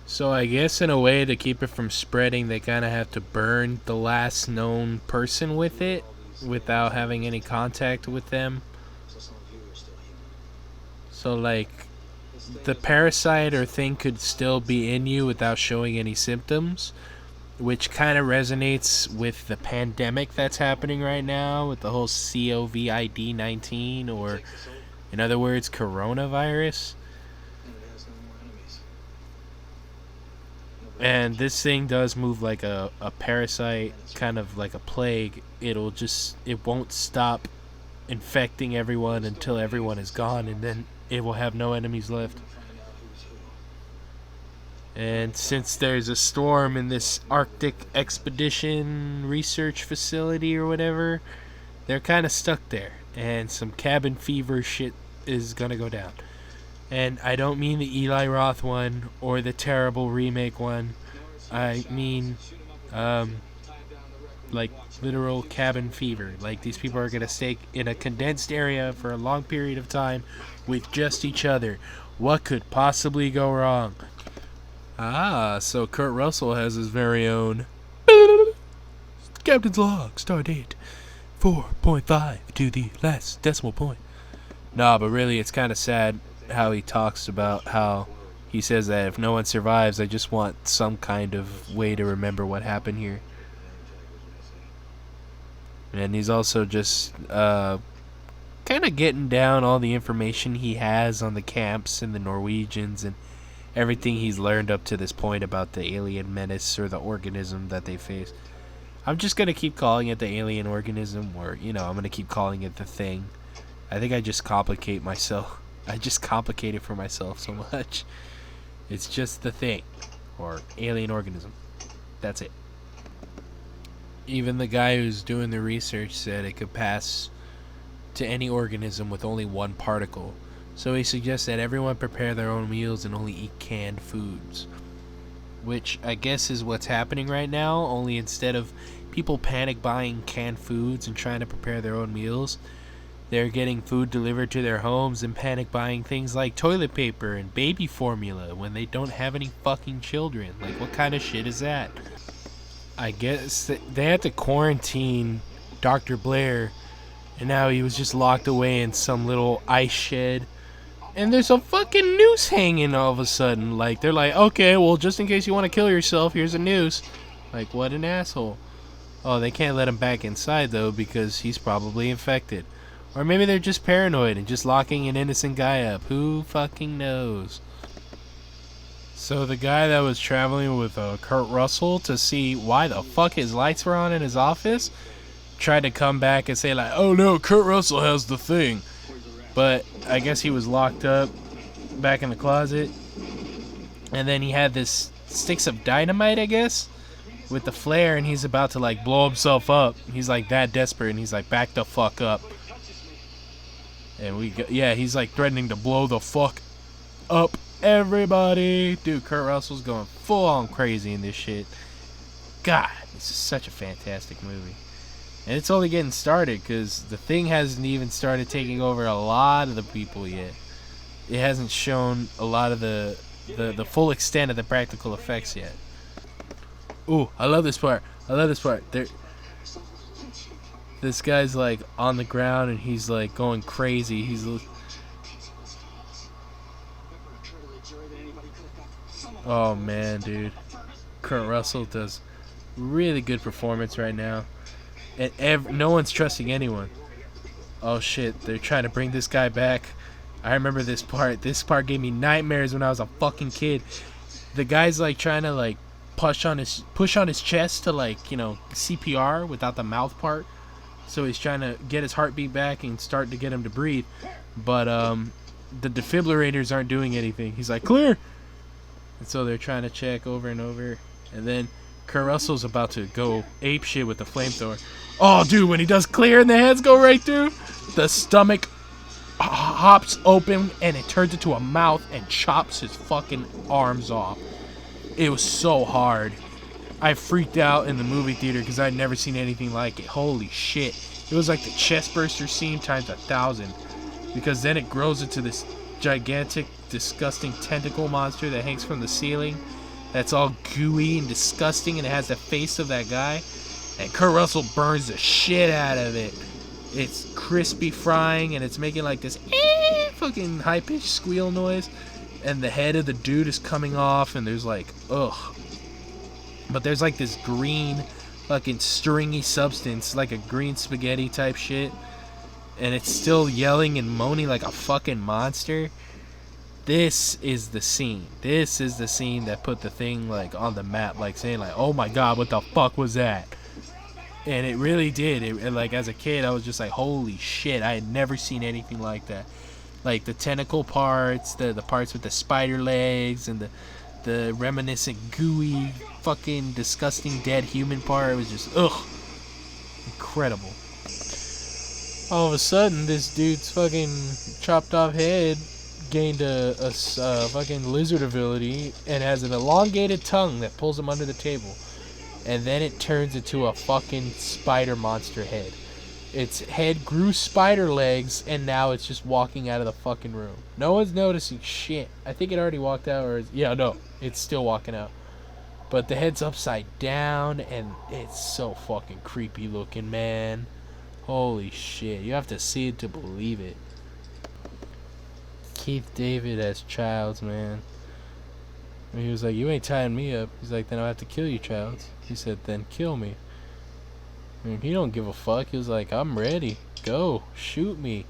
So I guess in a way to keep it from spreading, they kind of have to burn the last known person with it without having any contact with them. So like the parasite or thing could still be in you without showing any symptoms, which kind of resonates with the pandemic that's happening right now with the whole COVID-19, or in other words, coronavirus. And this thing does move like a parasite, kind of like a plague. It won't stop infecting everyone until everyone is gone, and then it will have no enemies left. And since there's a storm in this Arctic expedition research facility or whatever, they're kind of stuck there. And some cabin fever shit is gonna go down. And I don't mean the Eli Roth one or the terrible remake one. I mean, like literal cabin fever. Like these people are gonna stay in a condensed area for a long period of time with just each other. What could possibly go wrong? Ah, so Kurt Russell has his very own Captain's log, star date 4.5 to the last decimal point. Nah, but really it's kind of sad how he talks about how he says that if no one survives, I just want some kind of way to remember what happened here. And he's also just kind of getting down all the information he has on the camps and the Norwegians and everything he's learned up to this point about the alien menace or the organism that they face. I'm just going to keep calling it the alien organism, or, I'm going to keep calling it the thing. I think I just complicate myself. I just complicate it for myself so much. It's just the thing, or alien organism. That's it. Even the guy who's doing the research said it could pass to any organism with only one particle. So he suggests that everyone prepare their own meals and only eat canned foods. Which I guess is what's happening right now, only instead of people panic buying canned foods and trying to prepare their own meals, they're getting food delivered to their homes and panic buying things like toilet paper and baby formula when they don't have any fucking children. Like, what kind of shit is that? I guess they had to quarantine Dr. Blair, and now he was just locked away in some little ice shed. And there's a fucking noose hanging all of a sudden. Like, they're like, okay, well, just in case you want to kill yourself, here's a noose. Like, what an asshole. Oh, they can't let him back inside, though, because he's probably infected. Or maybe they're just paranoid and just locking an innocent guy up. Who fucking knows? So the guy that was traveling with Kurt Russell to see why the fuck his lights were on in his office tried to come back and say, like, oh no, Kurt Russell has the thing. But I guess he was locked up back in the closet. And then he had this sticks of dynamite, I guess, with the flare, and he's about to, like, blow himself up. He's, like, that desperate, and he's like, back the fuck up. And he's, like, threatening to blow the fuck up everybody. Dude, Kurt Russell's going full on crazy in this shit. God, this is such a fantastic movie. And it's only getting started, because the thing hasn't even started taking over a lot of the people yet. It hasn't shown a lot of the full extent of the practical effects yet. Ooh, I love this part. This guy's like on the ground and he's like going crazy. Oh man, dude. Kurt Russell does really good performance right now. And no one's trusting anyone. Oh shit, they're trying to bring this guy back. I remember this part. This part gave me nightmares when I was a fucking kid. The guy's like trying to like push on his chest to like, CPR without the mouth part. So he's trying to get his heartbeat back and start to get him to breathe. But the defibrillators aren't doing anything. He's like, clear. And so they're trying to check over and over. And then Kurt Russell's about to go ape shit with the flamethrower. Oh, dude, when he does clear and the heads go right through, the stomach hops open and it turns into a mouth and chops his fucking arms off. It was so hard. I freaked out in the movie theater because I'd never seen anything like it. Holy shit. It was like the chestburster scene times 1,000. Because then it grows into this gigantic, disgusting tentacle monster that hangs from the ceiling. That's all gooey and disgusting, and it has the face of that guy. And Kurt Russell burns the shit out of it. It's crispy frying, and it's making like this fucking high-pitched squeal noise. And the head of the dude is coming off, and there's like, ugh. But there's like this green, fucking stringy substance, like a green spaghetti type shit. And it's still yelling and moaning like a fucking monster. This is the scene. This is the scene that put the thing like on the map, like saying like, oh my god, what the fuck was that? And it really did. It like as a kid, I was just like, holy shit, I had never seen anything like that. Like the tentacle parts, the parts with the spider legs, and the reminiscent, gooey, fucking disgusting dead human part. It was just, ugh. Incredible. All of a sudden, this dude's fucking chopped off head gained a fucking lizard ability and has an elongated tongue that pulls him under the table. And then it turns into a fucking spider monster head. Its head grew spider legs, and now it's just walking out of the fucking room. No one's noticing shit. I think it already walked out, or... Yeah, no. It's still walking out. But the head's upside down, and it's so fucking creepy looking, man. Holy shit. You have to see it to believe it. Keith David as Childs, man. And he was like, you ain't tying me up. He's like, then I'll have to kill you, Childs. He said, then kill me. And he don't give a fuck. He was like, I'm ready. Go. Shoot me.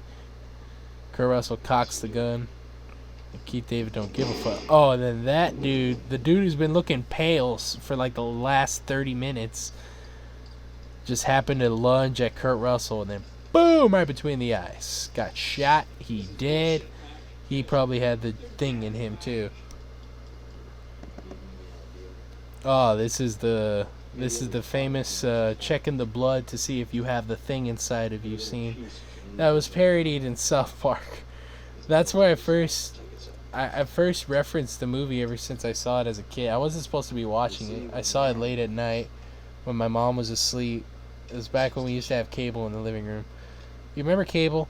Kurt Russell cocks the gun. And Keith David don't give a fuck. Oh, and then that dude, the dude who's been looking pale for like the last 30 minutes, just happened to lunge at Kurt Russell and then boom, right between the eyes. Got shot. He dead. He probably had the thing in him too. Oh, this is the famous checking the blood to see if you have the thing inside of you scene. That was parodied in South Park. That's where I first referenced the movie ever since I saw it as a kid. I wasn't supposed to be watching it. I saw it late at night when my mom was asleep. It was back when we used to have cable in the living room. You remember cable?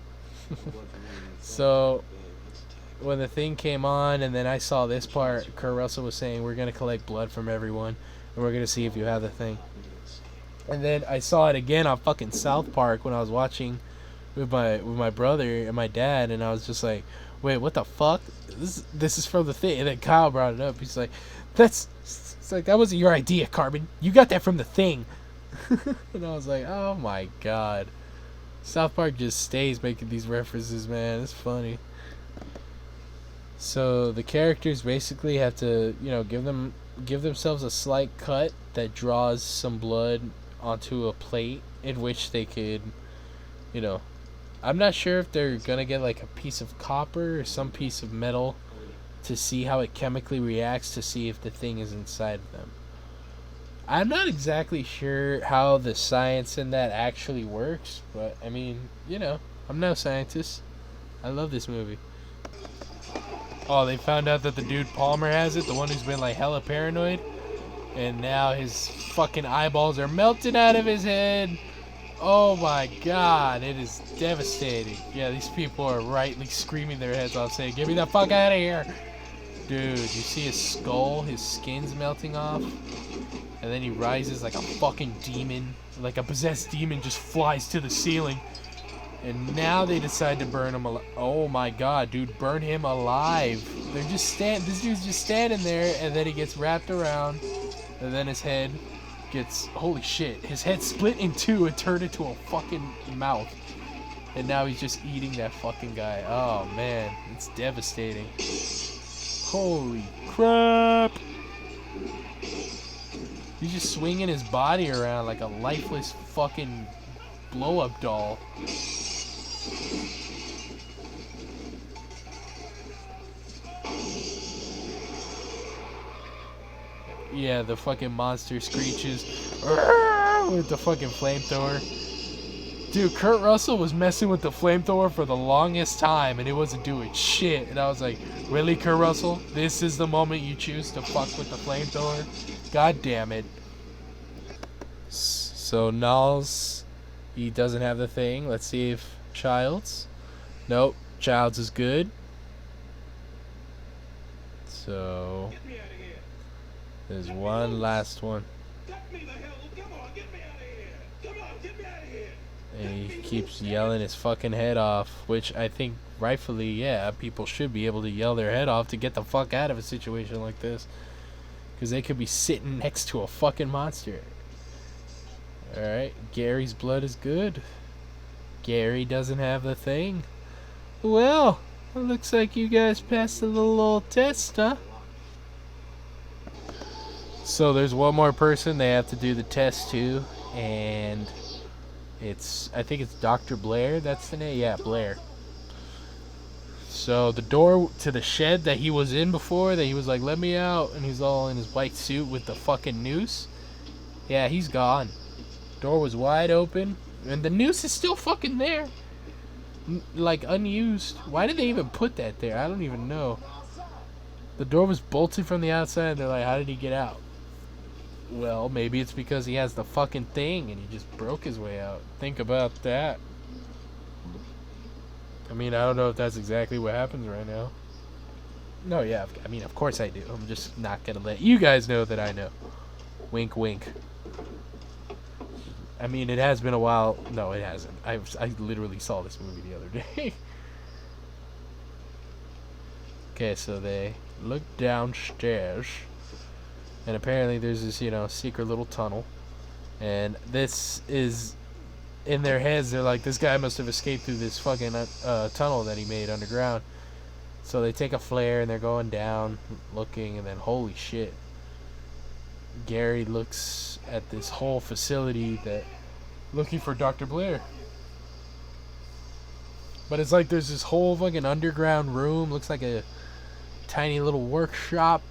So when the thing came on and then I saw this part, Kurt Russell was saying, we're going to collect blood from everyone and we're going to see if you have the thing. And then I saw it again on fucking South Park when I was watching with my brother and my dad, and I was just like, wait, what the fuck? This is from the thing. And then Kyle brought it up. He's like, it's like, that wasn't your idea, Carbon. You got that from the thing. And I was like, oh my god. South Park just stays making these references, man. It's funny. So the characters basically have to, give themselves a slight cut that draws some blood onto a plate in which they could, I'm not sure if they're gonna get like a piece of copper or some piece of metal to see how it chemically reacts to see if the thing is inside of them. I'm not exactly sure how the science in that actually works, but I mean, I'm no scientist. I love this movie. Oh, they found out that the dude Palmer has it, the one who's been like hella paranoid, and now his fucking eyeballs are melting out of his head. Oh my god, it is devastating. Yeah, these people are rightly screaming their heads off saying, get me the fuck out of here. Dude, you see his skull, his skin's melting off, and then he rises like a fucking demon, like a possessed demon just flies to the ceiling. And now they decide to burn him alive. Oh my god, dude, burn him alive. This dude's just standing there, and then he gets wrapped around, and then his head gets, holy shit, his head split in two and turned into a fucking mouth. And now he's just eating that fucking guy. Oh man, it's devastating. Holy crap. He's just swinging his body around like a lifeless fucking blow-up doll. Yeah, the fucking monster screeches with the fucking flamethrower. Dude, Kurt Russell was messing with the flamethrower for the longest time and it wasn't doing shit. And I was like, really, Kurt Russell? This is the moment you choose to fuck with the flamethrower? God damn it. So Nals, he doesn't have the thing. Let's see if Childs. Nope, Childs is good. So there's one last one. And he keeps yelling his fucking head off, which I think rightfully, yeah, people should be able to yell their head off to get the fuck out of a situation like this. Because they could be sitting next to a fucking monster. Alright, Gary's blood is good. Gary doesn't have the thing. Well, it looks like you guys passed the little test, huh? So there's one more person they have to do the test to, and I think it's Dr. Blair, that's the name? Yeah, Blair. So the door to the shed that he was in before, that he was like, let me out, and he's all in his white suit with the fucking noose. Yeah, he's gone. Door was wide open, and the noose is still fucking there. Like, unused. Why did they even put that there? I don't even know. The door was bolted from the outside, and they're like, how did he get out? Well, maybe it's because he has the fucking thing, and he just broke his way out. Think about that. I mean, I don't know if that's exactly what happens right now. No, yeah, I mean, of course I do. I'm just not gonna let you guys know that I know. Wink, wink. I mean, it has been a while. No, it hasn't. I literally saw this movie the other day. Okay, so they look downstairs, and apparently there's this, you know, secret little tunnel. And this is... in their heads, they're like, this guy must have escaped through this fucking tunnel that he made underground. So they take a flare and they're going down, looking, and then holy shit, Gary looks at this whole facility looking for Dr. Blair. But it's like there's this whole fucking underground room, looks like a tiny little workshop.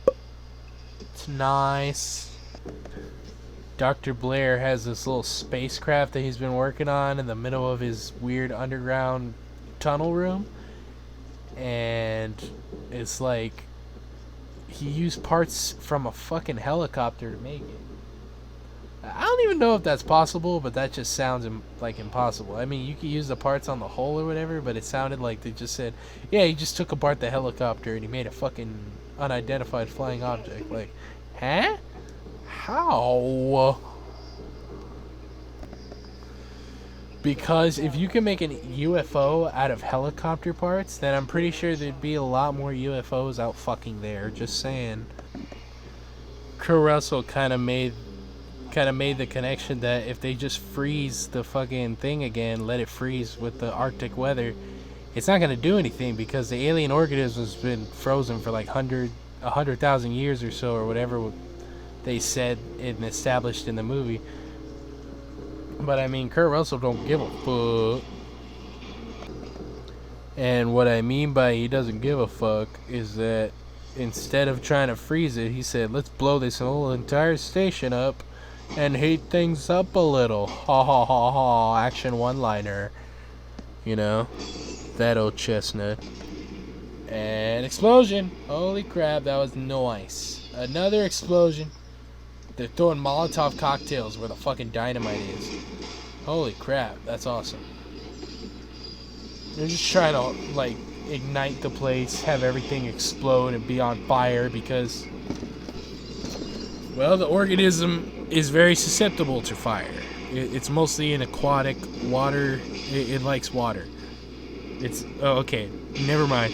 It's nice. Dr. Blair has this little spacecraft that he's been working on in the middle of his weird underground tunnel room. And it's like he used parts from a fucking helicopter to make it. I don't even know if that's possible, but that just sounds like impossible. I mean, you could use the parts on the hull or whatever, but it sounded like they just said, yeah, he just took apart the helicopter and he made a fucking unidentified flying object. Like, huh? How? Because if you can make a UFO out of helicopter parts, then I'm pretty sure there'd be a lot more UFOs out fucking there. Just saying. Kurt Russell kind of made the connection that if they just freeze the fucking thing again, let it freeze with the Arctic weather, it's not gonna do anything because the alien organism has been frozen for like 100,000 years or so, or whatever they said and established in the movie. But I mean, Kurt Russell don't give a fuck. And what I mean by he doesn't give a fuck is that instead of trying to freeze it, he said, let's blow this whole entire station up and heat things up a little. Ha ha ha ha. Action one-liner. You know? That old chestnut. And explosion. Holy crap, that was nice. Another explosion. They're throwing Molotov cocktails where the fucking dynamite is. Holy crap, that's awesome. They're just trying to, like, ignite the place, have everything explode and be on fire because, well, the organism is very susceptible to fire. It's mostly in aquatic water. It likes water. It's, oh, okay, never mind.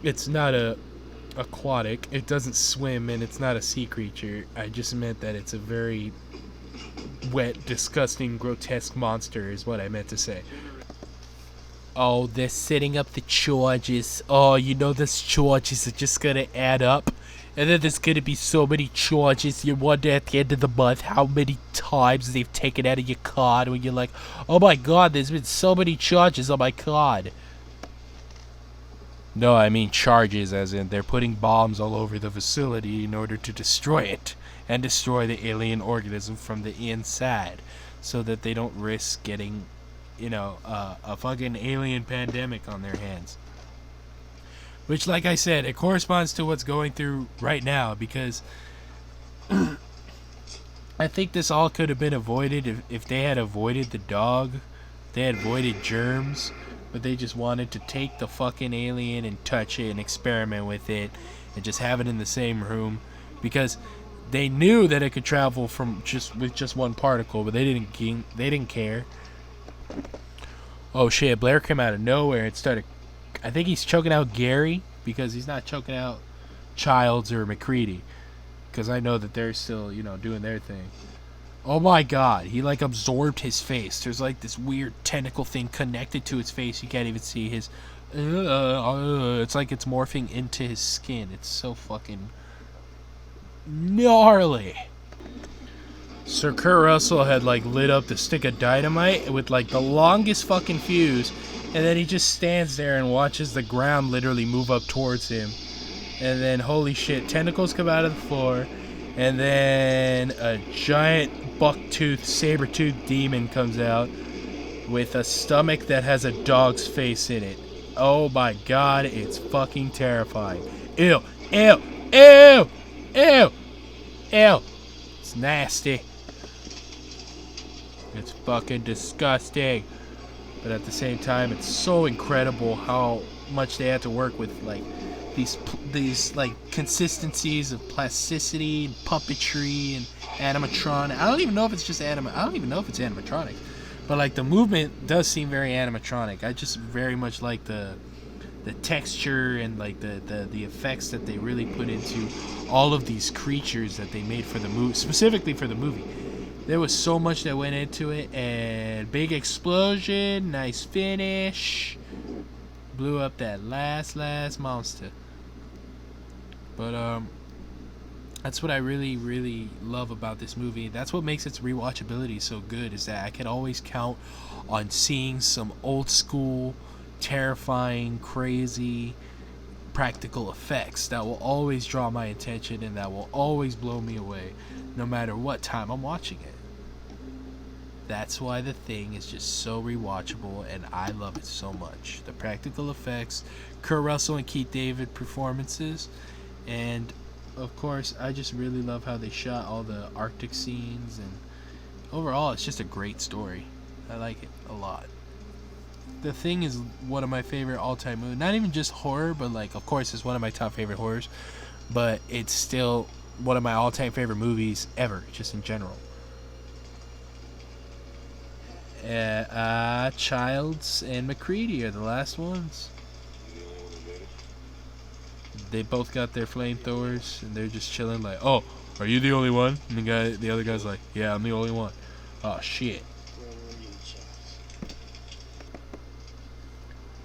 It's not aquatic. It doesn't swim, and it's not a sea creature. I just meant that it's a very wet, disgusting, grotesque monster is what I meant to say. Oh, they're setting up the charges. Oh, you know those charges are just gonna add up. And then there's gonna be so many charges. You wonder at the end of the month how many times they've taken out of your card when you're like, oh my god, there's been so many charges on my card. No, I mean charges, as in they're putting bombs all over the facility in order to destroy it and destroy the alien organism from the inside so that they don't risk getting, you know, a fucking alien pandemic on their hands. Which, like I said, it corresponds to what's going through right now because I think this all could have been avoided if they had avoided the dog, they had avoided germs. But they just wanted to take the fucking alien and touch it and experiment with it and just have it in the same room because they knew that it could travel with just one particle, but they didn't care. Oh shit, Blair came out of nowhere and started, I think he's choking out Gary because he's not choking out Childs or McCready because I know that they're still, you know, doing their thing. Oh my god, he like absorbed his face. There's like this weird tentacle thing connected to his face. You can't even see his... it's like it's morphing into his skin. It's so fucking gnarly. Sir Kurt Russell had like lit up the stick of dynamite with like the longest fucking fuse, and then he just stands there and watches the ground literally move up towards him. And then holy shit, tentacles come out of the floor, and then a giant buck-toothed, saber-toothed demon comes out with a stomach that has a dog's face in it. Oh my god, it's fucking terrifying. Ew, ew, ew, ew, ew. It's nasty. It's fucking disgusting. But at the same time, it's so incredible how much they had to work with, like, these like consistencies of plasticity and puppetry and animatronic. I don't even know if it's just I don't even know if it's animatronic. But like the movement does seem very animatronic. I just very much like the texture and like the effects that they really put into all of these creatures that they made for the movie, specifically for the movie. There was so much that went into it, and big explosion, nice finish, blew up that last monster. But that's what I really love about this movie. That's what makes its rewatchability so good, is that I can always count on seeing some old school, terrifying, crazy practical effects that will always draw my attention and that will always blow me away no matter what time I'm watching it. That's why The Thing is just so rewatchable, and I love it so much. The practical effects, Kurt Russell and Keith David performances, and of course I just really love how they shot all the Arctic scenes, and overall it's just a great story. I like it a lot. The Thing is one of my favorite all-time movies. Not even just horror, but like, of course it's one of my top favorite horrors, but it's still one of my all-time favorite movies ever, just in general. Childs and McCready are the last ones. They both got their flamethrowers and they're just chilling like, oh, are you the only one? And the other guy's like, yeah, I'm the only one. Oh shit.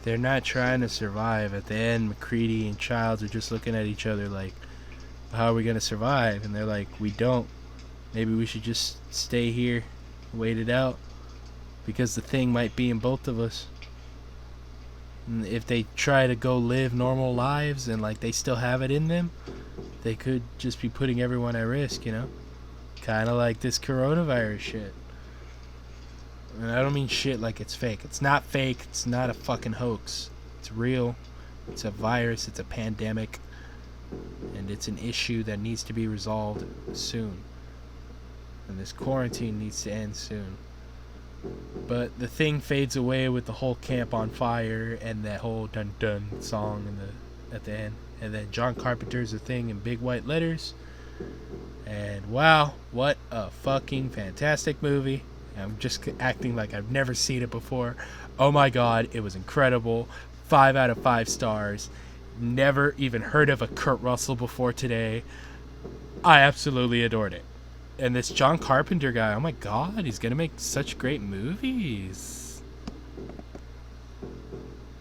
They're not trying to survive. At the end, McCready and Childs are just looking at each other like, how are we gonna survive? And they're like, we don't. Maybe we should just stay here, wait it out, because the Thing might be in both of us. And if they try to go live normal lives and like they still have it in them, they could just be putting everyone at risk, you know? Kind of like this coronavirus shit. And I don't mean shit like it's fake. It's not fake. It's not a fucking hoax. It's real. It's a virus. It's a pandemic. And it's an issue that needs to be resolved soon. And this quarantine needs to end soon. But the Thing fades away with the whole camp on fire and that whole dun dun song at the end. And then John Carpenter's The Thing in big white letters. And wow, what a fucking fantastic movie. I'm just acting like I've never seen it before. Oh my god, it was incredible. 5 out of 5 stars. Never even heard of a Kurt Russell before today. I absolutely adored it. And this John Carpenter guy, oh my god, he's gonna make such great movies.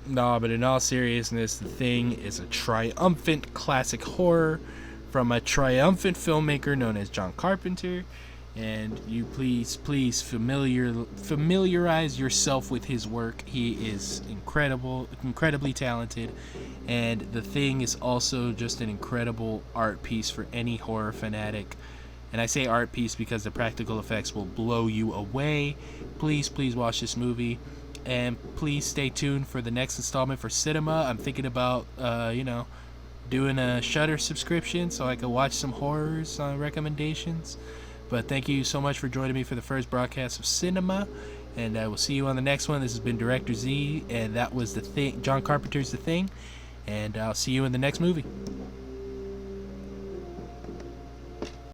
Nah, but in all seriousness, The Thing is a triumphant classic horror from a triumphant filmmaker known as John Carpenter. And you please familiarize yourself with his work. He is incredibly talented, and The Thing is also just an incredible art piece for any horror fanatic. And I say art piece because the practical effects will blow you away. Please watch this movie, and please stay tuned for the next installment for Sinema. I'm thinking about doing a Shudder subscription so I can watch some horrors on recommendations. But thank you so much for joining me for the first broadcast of Sinema, and I will see you on the next one. This has been Director Z, and that was The Thing, John Carpenter's The Thing, and I'll see you in the next movie.